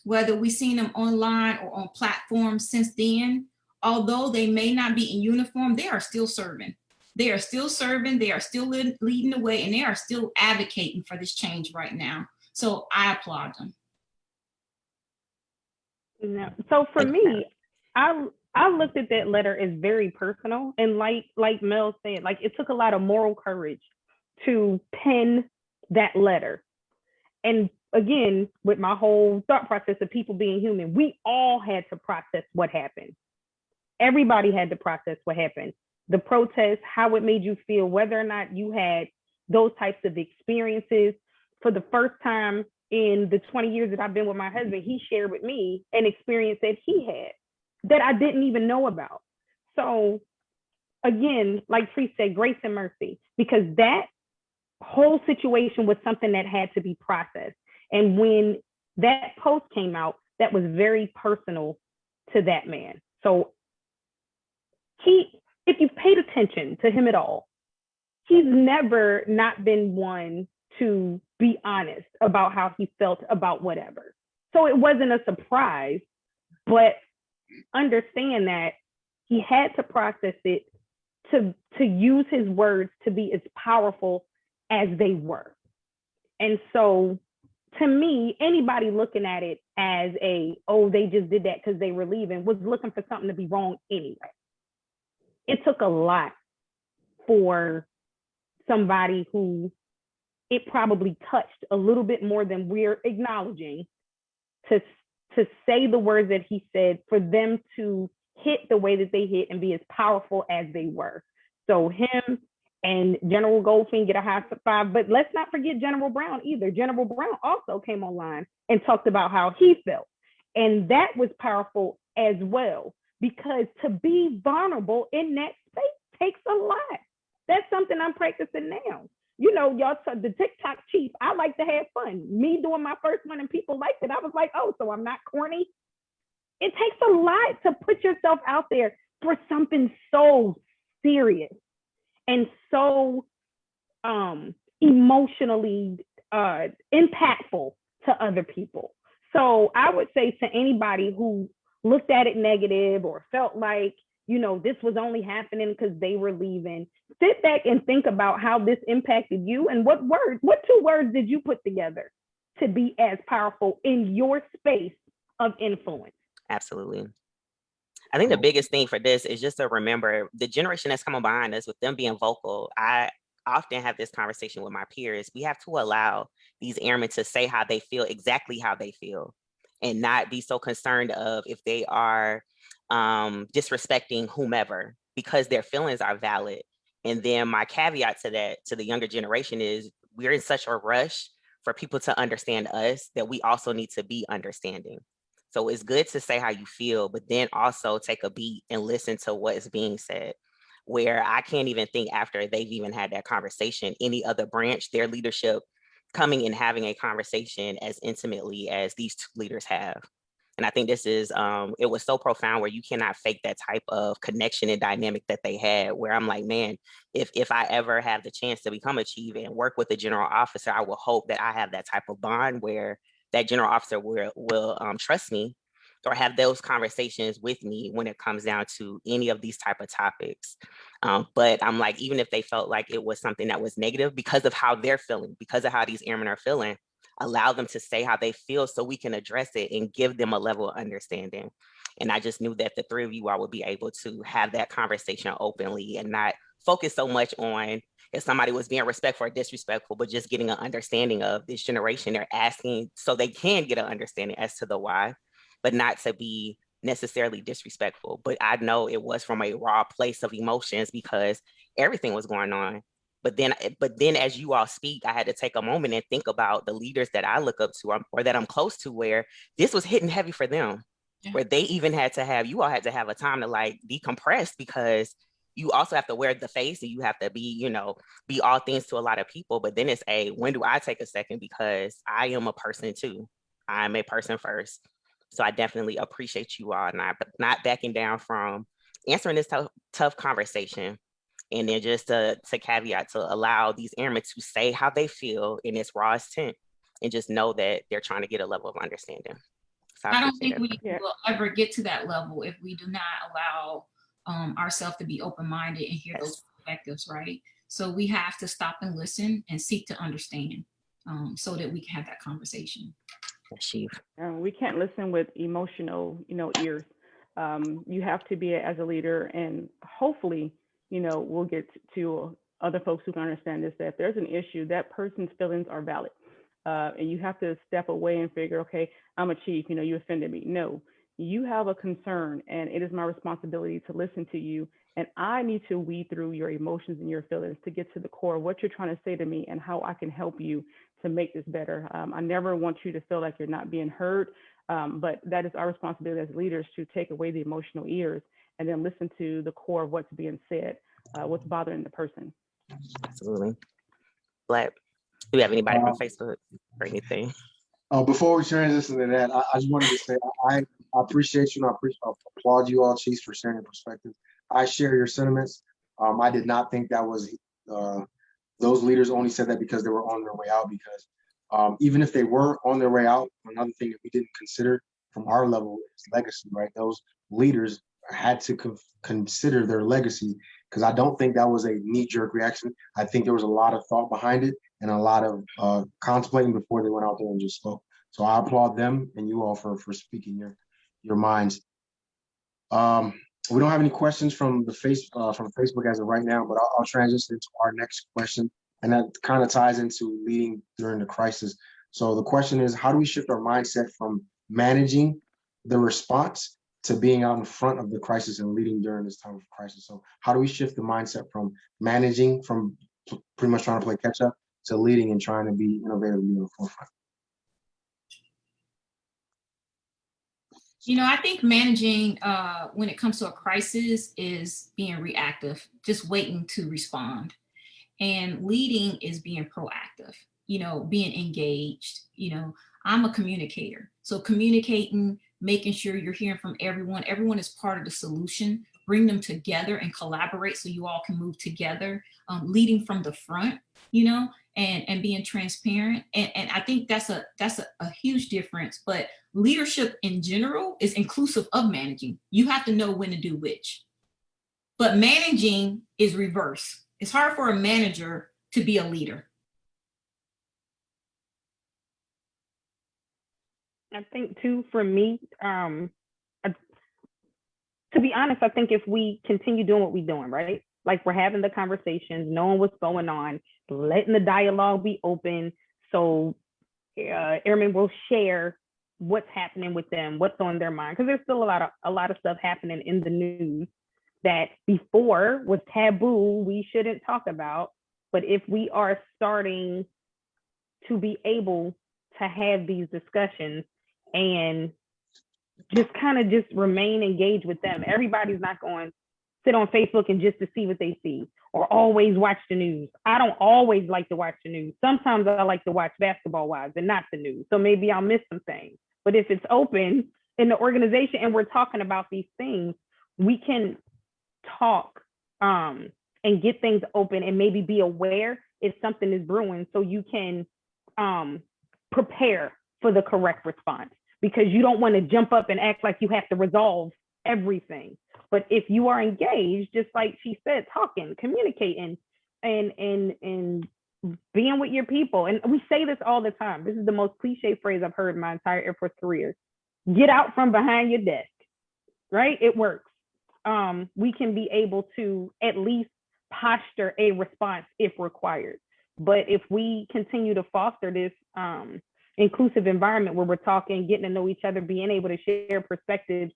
whether we've seen them online or on platforms since then, although they may not be in uniform, they are still serving. They are still serving, they are still leading the way, and they are still advocating for this change right now. So I applaud them. So for me, I looked at that letter as very personal, and like Mel said, like it took a lot of moral courage to pen that letter. And again, with my whole thought process of people being human, we all had to process what happened. Everybody had to process what happened. The protest, how it made you feel, whether or not you had those types of experiences. For the first time in the 20 years that I've been with my husband, he shared with me an experience that he had that I didn't even know about. So again, like Tree said, grace and mercy, because that whole situation was something that had to be processed. And when that post came out, that was very personal to that man. So if you paid attention to him at all, he's never not been one to be honest about how he felt about whatever. So it wasn't a surprise, but understand that he had to process it to use his words to be as powerful as they were. And so to me, anybody looking at it as they just did that because they were leaving was looking for something to be wrong anyway. It took a lot for somebody who it probably touched a little bit more than we're acknowledging to say the words that he said, for them to hit the way that they hit and be as powerful as they were. So him and General Goldfein get a high five, but let's not forget General Brown either. General Brown also came online and talked about how he felt. And that was powerful as well, because to be vulnerable in that space takes a lot. That's something I'm practicing now. You know, y'all, the TikTok chief, I like to have fun. Me doing my first one and people liked it. I was like, oh, so I'm not corny. It takes a lot to put yourself out there for something so serious and so emotionally impactful to other people. So I would say to anybody who looked at it negative or felt like, you know, this was only happening because they were leaving, sit back and think about how this impacted you and what 2 words did you put together to be as powerful in your space of influence? Absolutely. I think the biggest thing for this is just to remember the generation that's coming behind us, with them being vocal. I often have this conversation with my peers. We have to allow these airmen to say how they feel, exactly how they feel, and not be so concerned of if they are disrespecting whomever, because their feelings are valid. And then my caveat to that, to the younger generation, is we're in such a rush for people to understand us that we also need to be understanding. So it's good to say how you feel, but then also take a beat and listen to what is being said. Where I can't even think, after they've even had that conversation, any other branch, their leadership coming and having a conversation as intimately as these 2 leaders have. And I think this is, it was so profound, where you cannot fake that type of connection and dynamic that they had, where I'm like, man, if I ever have the chance to become a chief and work with a general officer, I will hope that I have that type of bond where that general officer will trust me or have those conversations with me when it comes down to any of these type of topics. But I'm like, even if they felt like it was something that was negative, because of how they're feeling, because of how these airmen are feeling, allow them to say how they feel so we can address it and give them a level of understanding. And I just knew that the 3 of you all would be able to have that conversation openly and not focus so much on if somebody was being respectful or disrespectful, but just getting an understanding of this generation. They're asking so they can get an understanding as to the why, but not to be necessarily disrespectful. But I know it was from a raw place of emotions because everything was going on. But then as you all speak, I had to take a moment and think about the leaders that I look up to or that I'm close to, where this was hitting heavy for them, where they even had to have, you all had to have a time to like decompress, because you also have to wear the face and you have to be, you know, be all things to a lot of people. But then it's when do I take a second? Because I am a person too. I'm a person first. So I definitely appreciate you all not backing down from answering this tough conversation. And then just to caveat, to allow these airmen to say how they feel in its rawest intent, and just know that they're trying to get a level of understanding. So I don't think we will ever get to that level if we do not allow ourselves to be open-minded and hear those perspectives, right? So we have to stop and listen and seek to understand so that we can have that conversation. We can't listen with emotional, ears. You have to be as a leader, and hopefully, we'll get to other folks who can understand this, that if there's an issue, that person's feelings are valid. And you have to step away and figure, okay, I'm a chief, you offended me. No, you have a concern, and it is my responsibility to listen to you. And I need to weed through your emotions and your feelings to get to the core of what you're trying to say to me and how I can help you to make this better. I never want you to feel like you're not being heard, but that is our responsibility as leaders to take away the emotional ears and then listen to the core of what's being said, what's bothering the person. Absolutely. Black, do you have anybody from Facebook or anything? Before we transition to that, I just wanted to say I appreciate you and I applaud you all, Chiefs, for sharing your perspectives. I share your sentiments. I did not think that was, those leaders only said that because they were on their way out, because even if they were on their way out, another thing that we didn't consider from our level is legacy, right? Those leaders had to consider their legacy, because I don't think that was a knee-jerk reaction. I think there was a lot of thought behind it and a lot of contemplating before they went out there and just spoke. So I applaud them and you all for speaking your minds. We don't have any questions from the from Facebook as of right now, but I'll transition into our next question, and that kind of ties into leading during the crisis. So the question is, how do we shift our mindset from managing the response to being out in front of the crisis and leading during this time of crisis? So how do we shift the mindset from managing, from pretty much trying to play catch up, to leading and trying to be innovative and be on the forefront? You know, I think managing when it comes to a crisis is being reactive, just waiting to respond. And leading is being proactive, you know, being engaged. You know, I'm a communicator. So communicating, making sure you're hearing from everyone. Everyone is part of the solution. Bring them together and collaborate so you all can move together. Leading from the front, you know, and being transparent. And I think that's a huge difference. But leadership in general is inclusive of managing. You have to know when to do which. But managing is reverse. It's hard for a manager to be a leader. I think too, for me, to be honest, I think if we continue doing what we're doing, right? Like we're having the conversations, knowing what's going on, letting the dialogue be open. So airmen will share what's happening with them, what's on their mind. Because there's still a lot of stuff happening in the news that before was taboo, we shouldn't talk about. But if we are starting to be able to have these discussions and just kind of just remain engaged with them, everybody's not going to sit on Facebook and just to see what they see or always watch the news. I don't always like to watch the news. Sometimes I like to watch Basketball Wives and not the news. So maybe I'll miss some things. But if it's open in the organization and we're talking about these things, we can talk and get things open and maybe be aware if something is brewing so you can prepare for the correct response, because you don't want to jump up and act like you have to resolve everything. But if you are engaged, just like she said, talking, communicating, and being with your people. And we say this all the time. This is the most cliche phrase I've heard in my entire Air Force career. Get out from behind your desk, right? It works. We can be able to at least posture a response if required. But if we continue to foster this inclusive environment where we're talking, getting to know each other, being able to share perspectives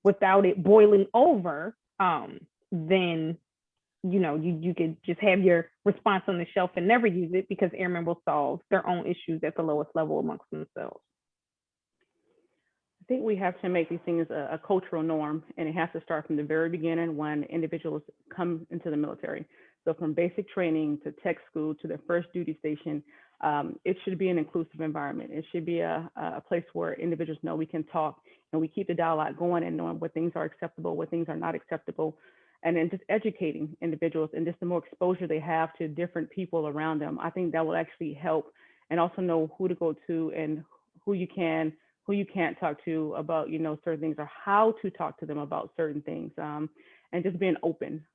without it boiling over, then you know you could just have your response on the shelf and never use it, because airmen will solve their own issues at the lowest level amongst themselves. I think we have to make these things a cultural norm, and it has to start from the very beginning when individuals come into the military. So from basic training to tech school to their first duty station, it should be an inclusive environment. It should be a place where individuals know we can talk and we keep the dialogue going and knowing what things are acceptable, what things are not acceptable, and then just educating individuals, and just the more exposure they have to different people around them, I think that will actually help. And also know who to go to and who you can't talk to about, you know, certain things, or how to talk to them about certain things, and just being open.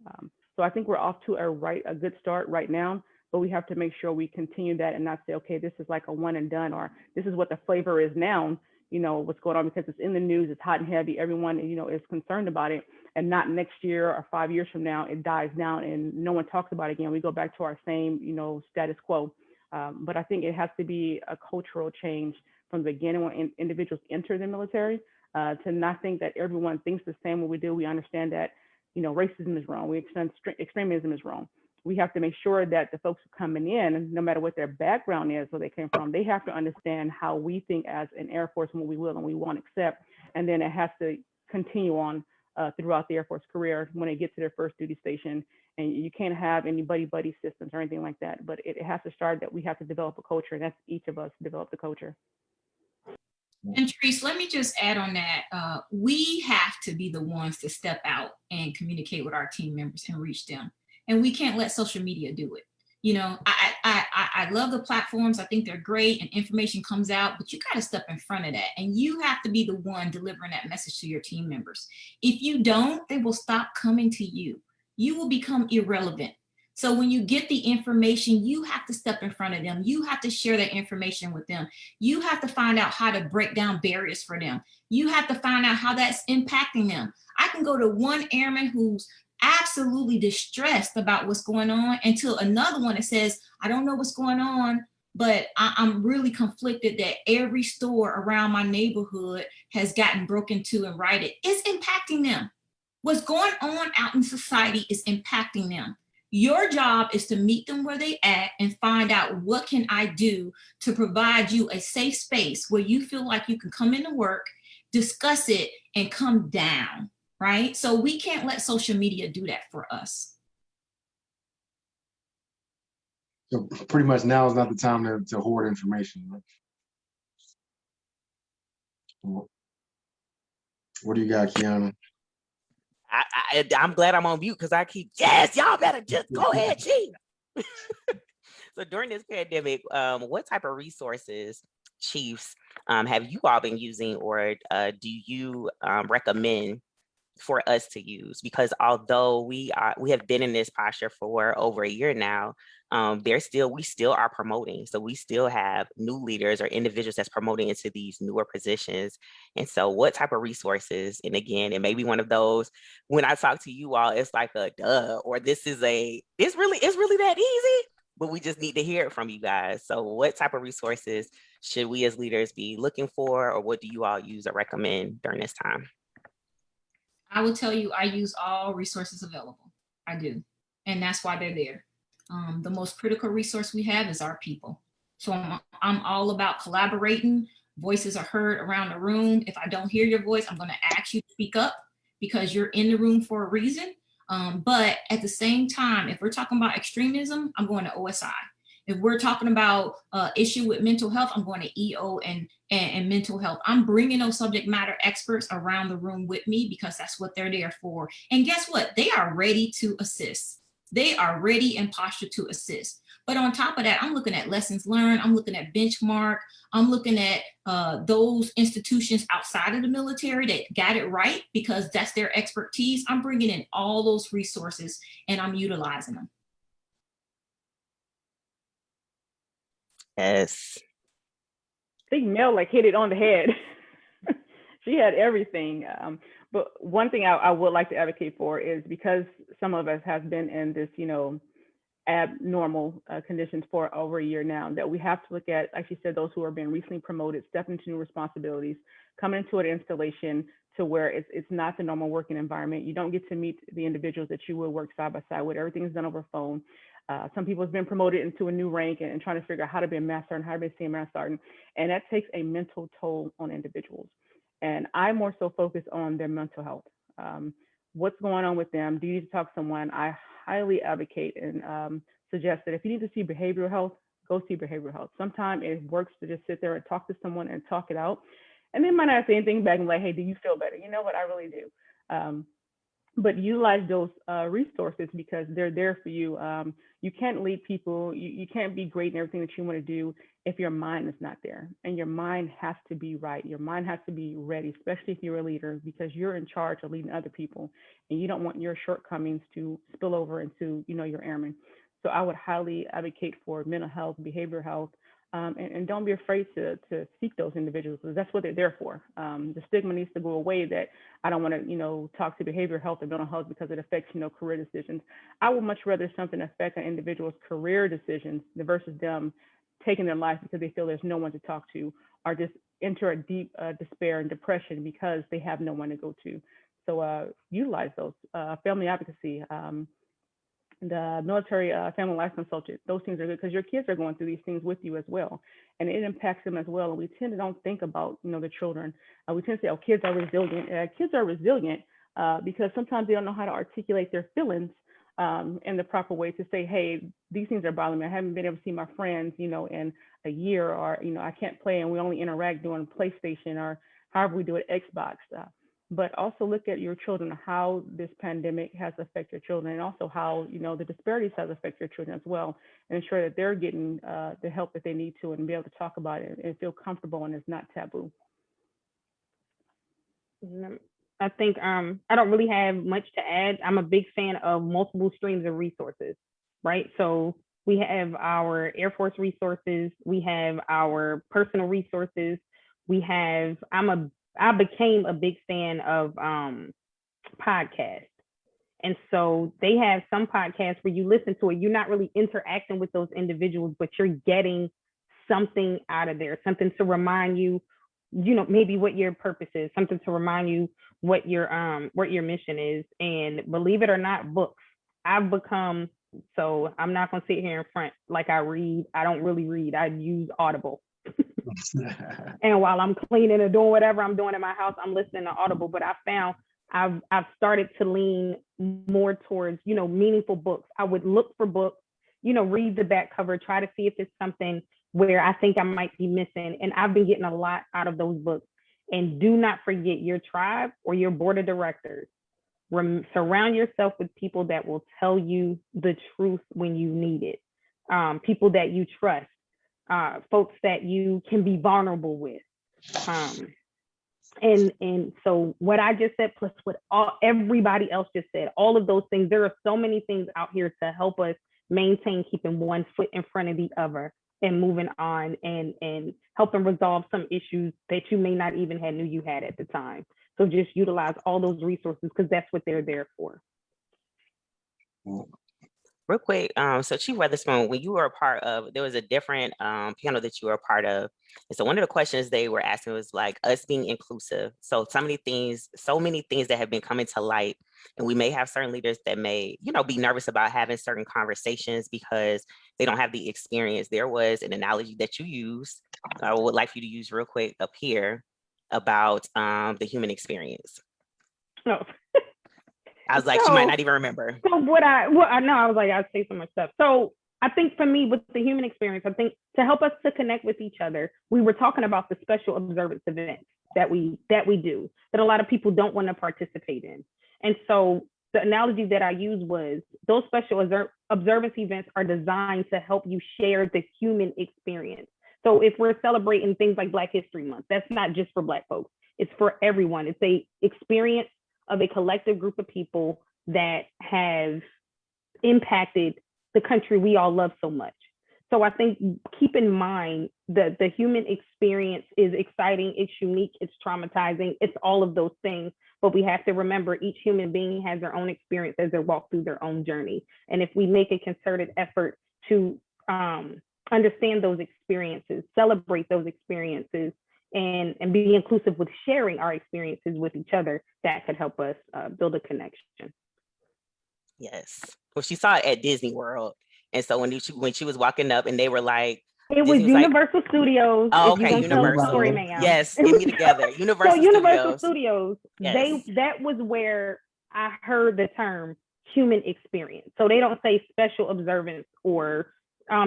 So I think we're off to a good start right now, but we have to make sure we continue that and not say, okay, this is like a one and done, or this is what the flavor is now, you know, what's going on because it's in the news, it's hot and heavy, everyone, you know, is concerned about it, and not next year or 5 years from now, it dies down and no one talks about it again. We go back to our same, you know, status quo. But I think it has to be a cultural change from the beginning when individuals enter the military, to not think that everyone thinks the same way we do. We understand that, you know, racism is wrong. We understand extremism is wrong. We have to make sure that the folks coming in, no matter what their background is, where they came from, they have to understand how we think as an Air Force and what we will and we won't accept. And then it has to continue on throughout the Air Force career when they get to their first duty station. And you can't have any buddy systems or anything like that. But it has to start that we have to develop a culture, and that's each of us develop the culture. And Therese, let me just add on that. We have to be the ones to step out and communicate with our team members and reach them. And we can't let social media do it. You know, I I love the platforms. I think they're great and information comes out, but you got to step in front of that. And you have to be the one delivering that message to your team members. If you don't, they will stop coming to you. You will become irrelevant. So when you get the information, you have to step in front of them. You have to share that information with them. You have to find out how to break down barriers for them. You have to find out how that's impacting them. I can go to one airman who's absolutely distressed about what's going on until another one that says, I don't know what's going on, but I'm really conflicted that every store around my neighborhood has gotten broken into and rioted. It's impacting them. What's going on out in society is impacting them. Your job is to meet them where they at and find out what can I do to provide you a safe space where you feel like you can come into work, discuss it, and come down, right? So we can't let social media do that for us. So pretty much now is not the time to hoard information. Right? What do you got, Kiana? I'm glad I'm on mute because I keep, yes, y'all better just go ahead, Chief. So during this pandemic, what type of resources, chiefs, have you all been using, or do you recommend for us to use? Because although we have been in this posture for over a year now, we still are promoting. So we still have new leaders or individuals that's promoting into these newer positions. And so what type of resources, and again, it may be one of those, when I talk to you all, it's like a duh, or it's really that easy, but we just need to hear it from you guys. So what type of resources should we as leaders be looking for, or what do you all use or recommend during this time? I will tell you, I use all resources available. I do. And that's why they're there. The most critical resource we have is our people. So I'm all about collaborating. Voices are heard around the room. If I don't hear your voice, I'm going to ask you to speak up because you're in the room for a reason. But at the same time, if we're talking about extremism, I'm going to OSI. If we're talking about issue with mental health, I'm going to EO and mental health. I'm bringing those subject matter experts around the room with me because that's what they're there for. And guess what? They are ready to assist. They are ready and postured to assist. But on top of that, I'm looking at lessons learned. I'm looking at benchmark. I'm looking at those institutions outside of the military that got it right because that's their expertise. I'm bringing in all those resources and I'm utilizing them. Yes. I think Mel hit it on the head. She had everything. But one thing I would like to advocate for is because some of us have been in this, abnormal conditions for over a year now, that we have to look at, like you said, those who are being recently promoted, step into new responsibilities, come into an installation to where it's not the normal working environment. You don't get to meet the individuals that you will work side by side with. Everything is done over phone. Some people have been promoted into a new rank and trying to figure out how to be a master and how to be a senior sergeant. And that takes a mental toll on individuals. And I more so focus on their mental health. What's going on with them? Do you need to talk to someone? I highly advocate and suggest that if you need to see behavioral health, go see behavioral health. Sometimes it works to just sit there and talk to someone and talk it out. And they might not say anything back and like, hey, do you feel better? You know what? I really do. But utilize those resources because they're there for you. You can't lead people. You can't be great in everything that you want to do if your mind is not there. And your mind has to be right. Your mind has to be ready, especially if you're a leader, because you're in charge of leading other people. And you don't want your shortcomings to spill over into, your airmen. So I would highly advocate for mental health, behavioral health, and don't be afraid to seek those individuals because that's what they're there for. The stigma needs to go away that I don't want to, talk to behavioral health or mental health because it affects, career decisions. I would much rather something affect an individual's career decisions versus them taking their life because they feel there's no one to talk to or just enter a deep despair and depression because they have no one to go to. So utilize those. Family advocacy, the military family life consultant, those things are good because your kids are going through these things with you as well. And it impacts them as well. And we tend to don't think about, the children. We tend to say, oh, kids are resilient. Kids are resilient because sometimes they don't know how to articulate their feelings in the proper way to say, hey, these things are bothering me. I haven't been able to see my friends, in a year, or, I can't play and we only interact doing PlayStation or however we do it, Xbox. but also look at your children, how this pandemic has affected your children, and also how, the disparities has affected your children as well, and ensure that they're getting the help that they need to, and be able to talk about it and feel comfortable and it's not taboo. I think I don't really have much to add. I'm a big fan of multiple streams of resources, right? So we have our Air Force resources, we have our personal resources, I became a big fan of podcasts. And so they have some podcasts where you listen to it, you're not really interacting with those individuals, but you're getting something out of there, something to remind you, maybe what your purpose is, something to remind you what your mission is. And believe it or not, books. I've become, so I'm not gonna sit here in front like I read. I don't really read. I use Audible. And while I'm cleaning or doing whatever I'm doing in my house, I'm listening to Audible. But I found I've started to lean more towards, meaningful books. I would look for books, read the back cover, try to see if it's something where I think I might be missing. And I've been getting a lot out of those books. And do not forget your tribe or your board of directors. Surround yourself with people that will tell you the truth when you need it. People that you trust, folks that you can be vulnerable with. And so what I just said, plus what everybody else just said, all of those things, there are so many things out here to help us maintain keeping one foot in front of the other and moving on and helping resolve some issues that you may not even have knew you had at the time. So just utilize all those resources because that's what they're there for. Real quick, so Chief Weatherspoon, when you were a part of, there was a different panel that you were a part of. And so one of the questions they were asking was like us being inclusive. So many things that have been coming to light, and we may have certain leaders that may, be nervous about having certain conversations because they don't have the experience. There was an analogy that you used, I would like for you to use real quick up here about the human experience. No. I was like, she might not even remember. So I know I was like, I'd say so much stuff. So I think for me with the human experience, I think to help us to connect with each other, we were talking about the special observance events that we do, that a lot of people don't want to participate in. And so the analogy that I used was those special observance events are designed to help you share the human experience. So if we're celebrating things like Black History Month, that's not just for Black folks, it's for everyone. It's a experience of a collective group of people that have impacted the country we all love so much. So I think keep in mind that the human experience is exciting, it's unique, it's traumatizing, it's all of those things. But we have to remember each human being has their own experience as they walk through their own journey. And if we make a concerted effort to understand those experiences, celebrate those experiences, and be inclusive with sharing our experiences with each other, that could help us build a connection. Yes. Well, she saw it at Disney World. And so when she was walking up and they were like, it was Universal Studios. Oh, okay, Universal. Story, ma'am. Yes, get me together. Universal Studios. Yes. That was where I heard the term human experience. So they don't say special observance or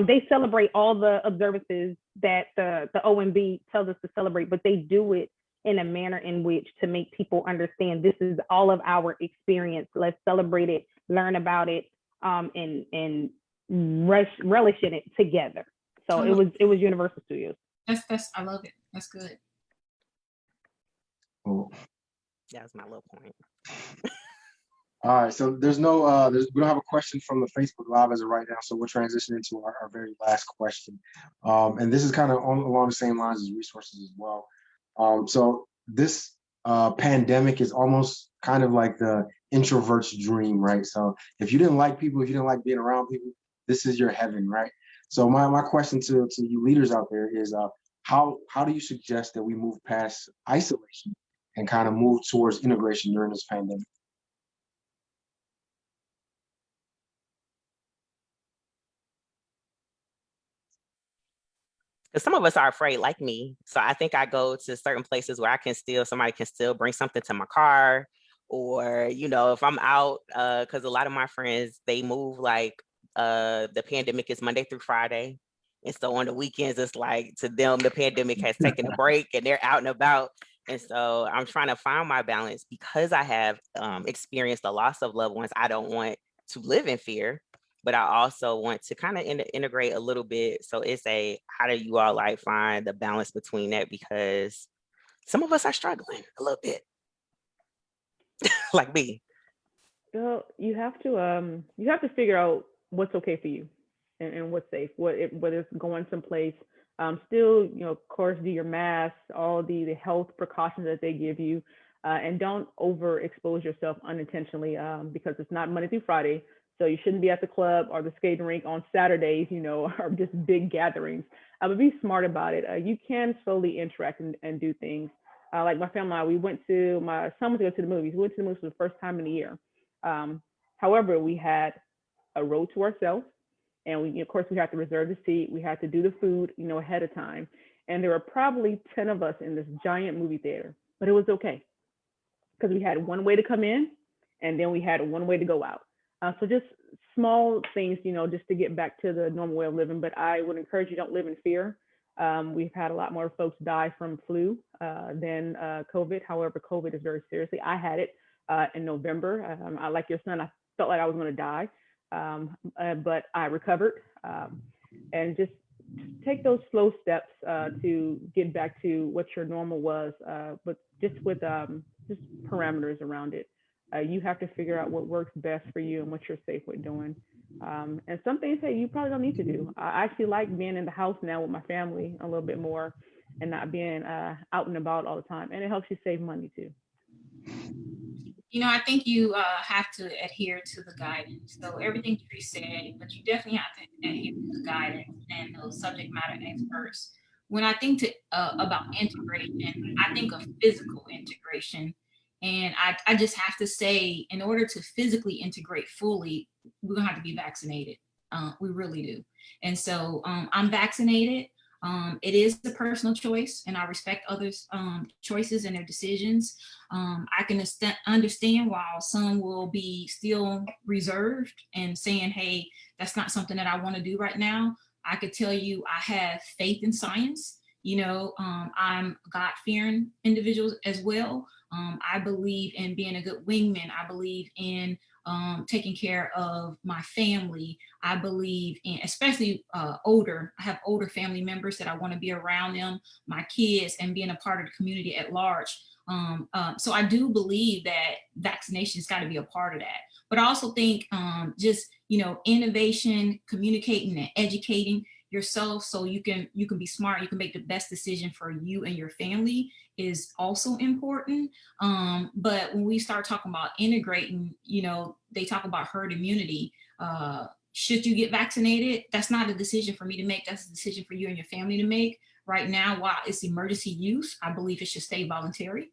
they celebrate all the observances that the OMB tells us to celebrate, but they do it in a manner in which to make people understand this is all of our experience. Let's celebrate it, learn about it, and relish in it together. So it was Universal Studios. That's I love it. That's good. Cool. That was my little point. All right, so we don't have a question from the Facebook Live as of right now, so we'll transition into our very last question. And this is kind of along the same lines as resources as well. So this pandemic is almost kind of like the introvert's dream, right? So if you didn't like people, if you didn't like being around people, this is your heaven, right? So my question to you leaders out there is, how do you suggest that we move past isolation and kind of move towards integration during this pandemic? Because some of us are afraid, like me. So I think I go to certain places where somebody can still bring something to my car, or, if I'm out, because a lot of my friends, they move like the pandemic is Monday through Friday. And so on the weekends, it's like to them, the pandemic has taken a break and they're out and about. And so I'm trying to find my balance because I have experienced the loss of loved ones. I don't want to live in fear, but I also want to kind of integrate a little bit. So it's how do you all like find the balance between that? Because some of us are struggling a little bit, like me. Well, you have to figure out what's okay for you and what's safe, whether it's going someplace. Still, of course, do your masks, all the health precautions that they give you, and don't overexpose yourself unintentionally because it's not Monday through Friday. So you shouldn't be at the club or the skating rink on Saturdays, or just big gatherings. But be smart about it. You can slowly interact and do things. Like my family, my son went to go to the movies. We went to the movies for the first time in a year. However, we had a row to ourselves, and of course, we had to reserve the seat. We had to do the food, ahead of time. And there were probably 10 of us in this giant movie theater, but it was okay because we had one way to come in, and then we had one way to go out. So just small things, just to get back to the normal way of living. But I would encourage you, don't live in fear. We've had a lot more folks die from flu than COVID. However, COVID is very seriously. I had it in November. I, like your son, I felt like I was going to die, but I recovered. And just take those slow steps to get back to what your normal was, but just with just parameters around it. You have to figure out what works best for you and what you're safe with doing. And some things that you probably don't need to do. I actually like being in the house now with my family a little bit more and not being out and about all the time. And it helps you save money too. I think you have to adhere to the guidance. So everything Tree said, but you definitely have to adhere to the guidance and those subject matter experts. When I think about integration, I think of physical integration. And I just have to say, in order to physically integrate fully, we're gonna have to be vaccinated. We really do. And so I'm vaccinated. It is a personal choice, and I respect others' choices and their decisions. I can understand why some will be still reserved and saying, hey, that's not something that I want to do right now. I could tell you I have faith in science. I'm God-fearing individuals as well. I believe in being a good wingman. I believe in taking care of my family. I believe in, especially I have older family members that I want to be around them, my kids, and being a part of the community at large. So I do believe that vaccination's got to be a part of that. But I also think just, innovation, communicating and educating yourself so you can be smart, you can make the best decision for you and your family is also important. But when we start talking about integrating, they talk about herd immunity. Should you get vaccinated? That's not a decision for me to make. That's a decision for you and your family to make. Right now, while it's emergency use, I believe it should stay voluntary,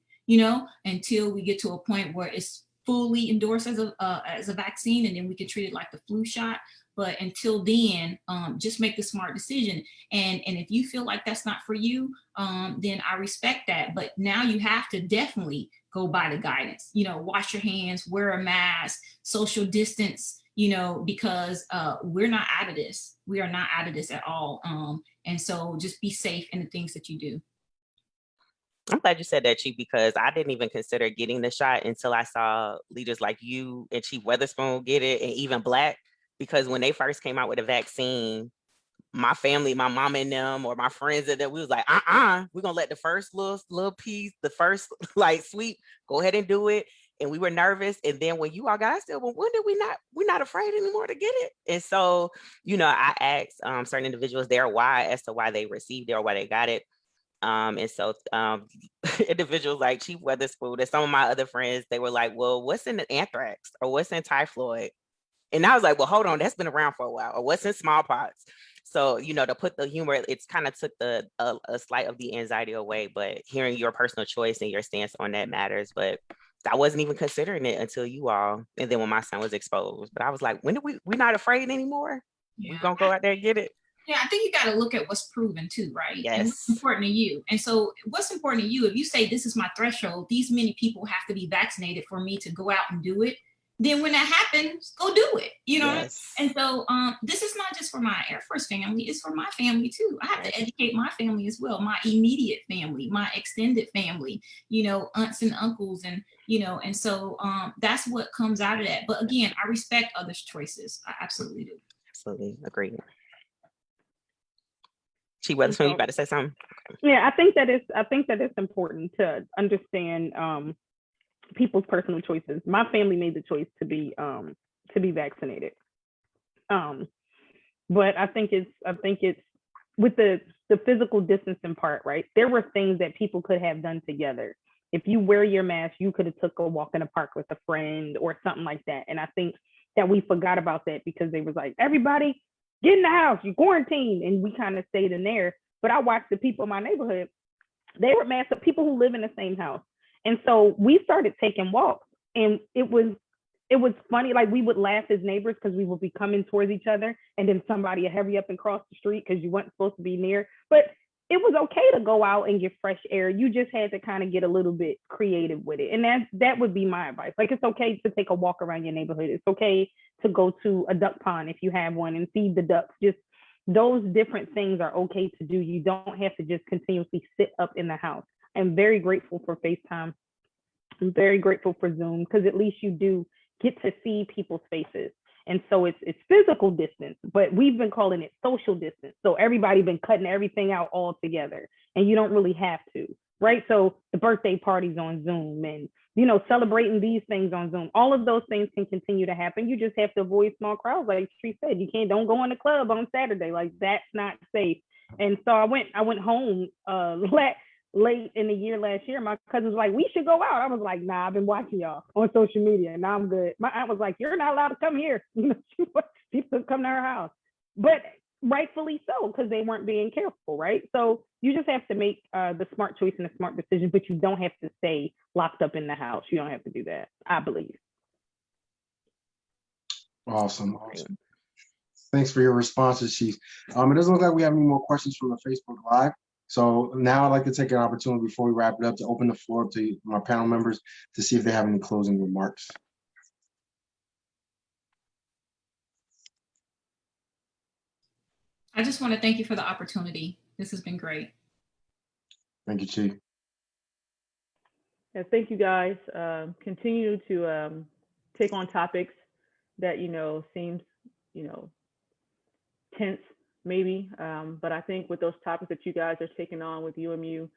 until we get to a point where it's fully endorsed as a vaccine, and then we can treat it like the flu shot. But until then, just make the smart decision. And if you feel like that's not for you, then I respect that. But now you have to definitely go by the guidance, wash your hands, wear a mask, social distance, because we're not out of this. We are not out of this at all. And so just be safe in the things that you do. I'm glad you said that, Chief, because I didn't even consider getting the shot until I saw leaders like you and Chief Weatherspoon get it, and even Black, because when they first came out with the vaccine, my family, my mom and them, or my friends and them, we was like, we're gonna let the first little piece, the first like sweep, go ahead and do it. And we were nervous. And then when you all got, I said, well, when did we're not afraid anymore to get it? And so, I asked certain individuals their why as to why they received it or why they got it. And so individuals like Chief Weatherspoon and some of my other friends, they were like, well, what's in the anthrax or what's in typhoid? And I was like, well, hold on, that's been around for a while. Or what's in smallpox? So, to put the humor, it's kind of took a slight of the anxiety away, but hearing your personal choice and your stance on that matters. But I wasn't even considering it until you all. And then when my son was exposed, but I was like, when did we're not afraid anymore? Yeah. We're going to go out there and get it. Yeah, I think you got to look at what's proven too, right? Yes. And what's important to you. And so what's important to you, if you say this is my threshold, these many people have to be vaccinated for me to go out and do it, then when that happens, go do it, you know? Yes. And so this is not just for my Air Force family, it's for my family too. I have to educate my family as well, my immediate family, my extended family, you know, aunts and uncles, and, you know, and so that's what comes out of that. But again, I respect others' choices. I absolutely do. Absolutely, agreed. Weatherspoon, you about to say something? Yeah, I think that it's important to understand people's personal choices. My family made the choice to be vaccinated, but I think it's with the physical distancing part, right? There were things that people could have done together. If you wear your mask, you could have took a walk in the park with a friend or something like that. And I think that we forgot about that because they was like, everybody get in the house, you quarantine, and we kind of stayed in there. But I watched the people in my neighborhood, they were masked up, people who live in the same house. And so we started taking walks, and it was funny. Like, we would laugh as neighbors because we would be coming towards each other, and then somebody would hurry up and cross the street because you weren't supposed to be near. But it was okay to go out and get fresh air. You just had to kind of get a little bit creative with it. And that would be my advice. Like, it's okay to take a walk around your neighborhood. It's okay to go to a duck pond if you have one and feed the ducks. Just those different things are okay to do. You don't have to just continuously sit up in the house. I'm very grateful for FaceTime. I'm very grateful for Zoom because at least you do get to see people's faces. And so it's physical distance, but we've been calling it social distance. So everybody been cutting everything out all together, and you don't really have to, right? So the birthday parties on Zoom, and, you know, celebrating these things on Zoom, all of those things can continue to happen. You just have to avoid small crowds. Like Tree said, don't go in the club on Saturday. Like, that's not safe. And so I went home late in the year last year. My cousin was like, we should go out. I was like, nah, I've been watching y'all on social media and now I'm good. My aunt was like, you're not allowed to come here. You know, people come to our house. But rightfully so, because they weren't being careful, right? So you just have to make the smart choice and the smart decision, but you don't have to stay locked up in the house. You don't have to do that, I believe. Awesome. Thanks for your responses, Chief. It doesn't look like we have any more questions from the Facebook Live. So now I'd like to take an opportunity before we wrap it up to open the floor up to my panel members to see if they have any closing remarks. I just want to thank you for the opportunity. This has been great. Thank you, Chief. Yeah, thank you, guys. Continue to take on topics that, you know, seems, you know, tense maybe, but I think with those topics that you guys are taking on with uMu,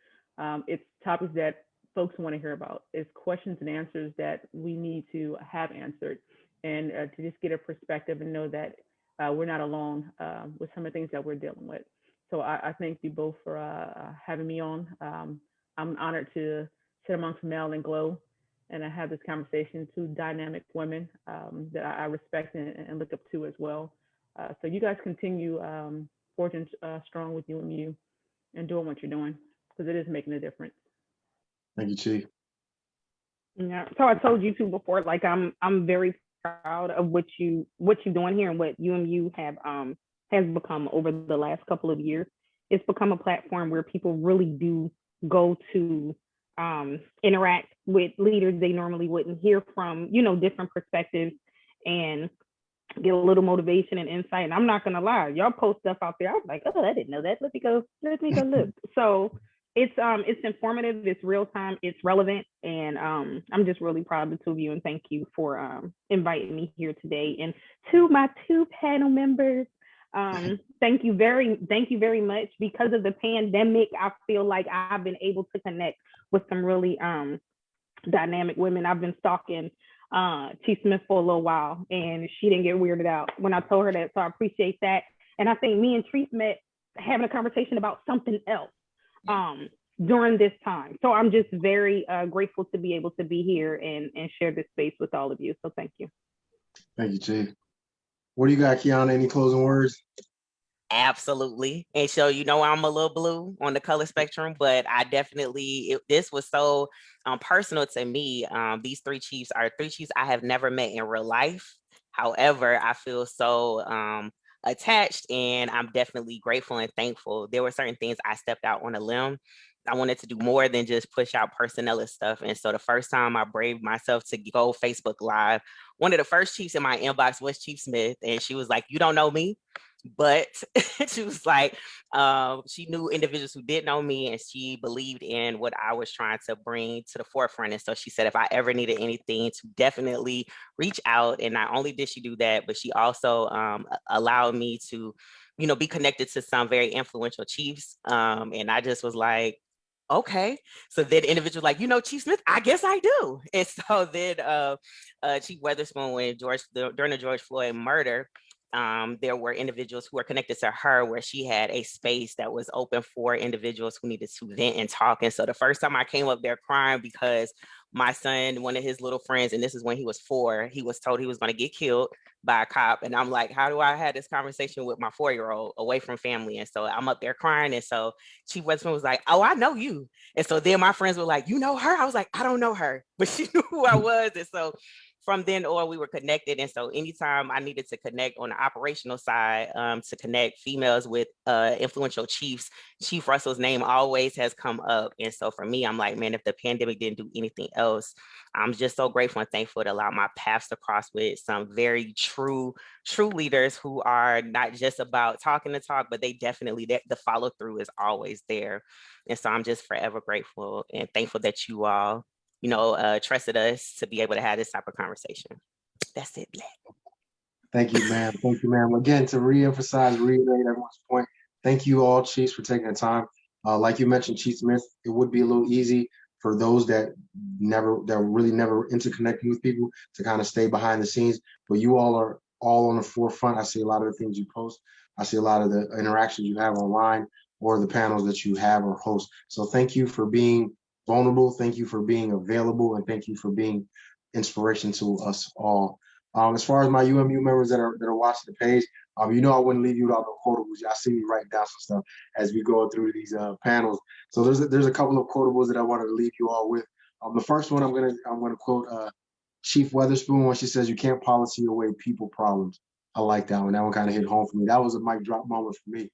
it's topics that folks want to hear about. It's questions and answers that we need to have answered, and to just get a perspective and know that we're not alone with some of the things that we're dealing with. So I thank you both for having me on. I'm honored to sit amongst Mel and Glo and I have this conversation, two dynamic women that I respect and look up to as well. So you guys continue forging strong with uMu and doing what you're doing, because it is making a difference. Thank you, Chief. Yeah. So I told you too before, like I'm very proud of what you're doing here and what uMu has become over the last couple of years. It's become a platform where people really do go to interact with leaders they normally wouldn't hear from, you know, different perspectives, and get a little motivation and insight. And I'm not gonna lie, y'all post stuff out there, I was like, oh, I didn't know that. Let me go look. So it's informative, it's real time, it's relevant, and I'm just really proud of the two of you, and thank you for inviting me here today. And to my two panel members, thank you very much. Because of the pandemic, I feel like I've been able to connect with some really dynamic women. I've been stalking T. Smith for a little while, and she didn't get weirded out when I told her that, so I appreciate that. And I think me and Treese met having a conversation about something else during this time. So I'm just very grateful to be able to be here and share this space with all of you. So thank you. Thank you, Chief. What do you got, Kiana? Any closing words? Absolutely. And so, you know, I'm a little blue on the color spectrum, but I definitely, this was so personal to me. These three chiefs are three chiefs I have never met in real life. However, I feel so attached, and I'm definitely grateful and thankful. There were certain things I stepped out on a limb. I wanted to do more than just push out personnel stuff. And so the first time I braved myself to go Facebook Live, one of the first chiefs in my inbox was Chief Smith. And she was like, "You don't know me." But she was like, she knew individuals who did know me, and she believed in what I was trying to bring to the forefront. And so she said, if I ever needed anything, to definitely reach out. And not only did she do that, but she also allowed me to, be connected to some very influential chiefs. And I just was like, okay. So then individuals like, Chief Smith, I guess I do. And so then Chief Weatherspoon, during the George Floyd murder, there were individuals who were connected to her where she had a space that was open for individuals who needed to vent and talk. And so the first time I came up there crying because my son, one of his little friends, and this is when he was 4, he was told he was going to get killed by a cop. And I'm like, how do I have this conversation with my 4-year-old away from family? And so I'm up there crying. And so Chief Westman was like, "Oh, I know you." And so then my friends were like, "You know her?" I was like, "I don't know her," but she knew who I was. And so from then on, we were connected. And so anytime I needed to connect on the operational side, to connect females with influential chiefs, Chief Russell's name always has come up. And so for me, I'm like, man, if the pandemic didn't do anything else, I'm just so grateful and thankful to allow my paths to cross with some very true leaders who are not just about talking the talk, but they definitely, the follow through is always there. And so I'm just forever grateful and thankful that you all trusted us to be able to have this type of conversation. That's it, Black. Thank you, ma'am. Thank you, ma'am. Again, to reiterate everyone's point, thank you all, Chiefs, for taking the time. Like you mentioned, Chief Smith, it would be a little easy for those that really never interconnecting with people to kind of stay behind the scenes, but you all are all on the forefront. I see a lot of the things you post. I see a lot of the interactions you have online or the panels that you have or host. So thank you for being vulnerable. Thank you for being available, and thank you for being inspiration to us all. As far as my uMu members that are watching the page, I wouldn't leave you without no quotables. Y'all see me write down some stuff as we go through these panels. So there's a couple of quotables that I wanted to leave you all with. The first one I'm gonna quote Chief Weatherspoon when she says, "You can't policy away people problems." I like that one. That one kind of hit home for me. That was a mic drop moment for me.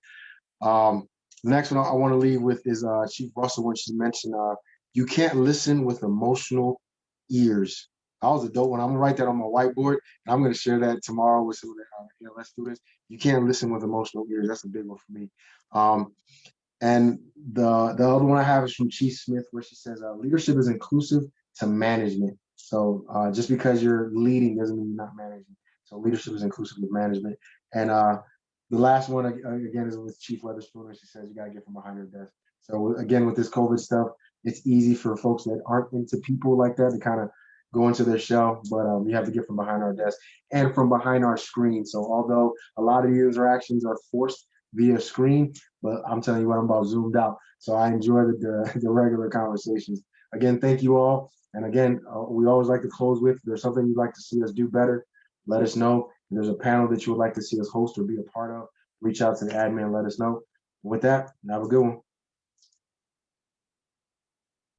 The next one I want to leave with is Chief Russell when she mentioned, "You can't listen with emotional ears." That was a dope one. I'm gonna write that on my whiteboard, and I'm gonna share that tomorrow with some of the let's do this. You can't listen with emotional ears. That's a big one for me. And the other one I have is from Chief Smith, where she says, "Leadership is inclusive to management." So just because you're leading doesn't mean you're not managing. So leadership is inclusive of management. And the last one again is with Chief Weatherspoon, where she says, "You gotta get from behind her desk." So again, with this COVID stuff, it's easy for folks that aren't into people like that to kind of go into their shell, but we have to get from behind our desk and from behind our screen. So although a lot of the interactions are forced via screen, but I'm telling you what, I'm about zoomed out. So I enjoy the regular conversations. Again, thank you all. And again, we always like to close with, if there's something you'd like to see us do better, let us know. If there's a panel that you would like to see us host or be a part of, reach out to the admin and let us know. With that, have a good one.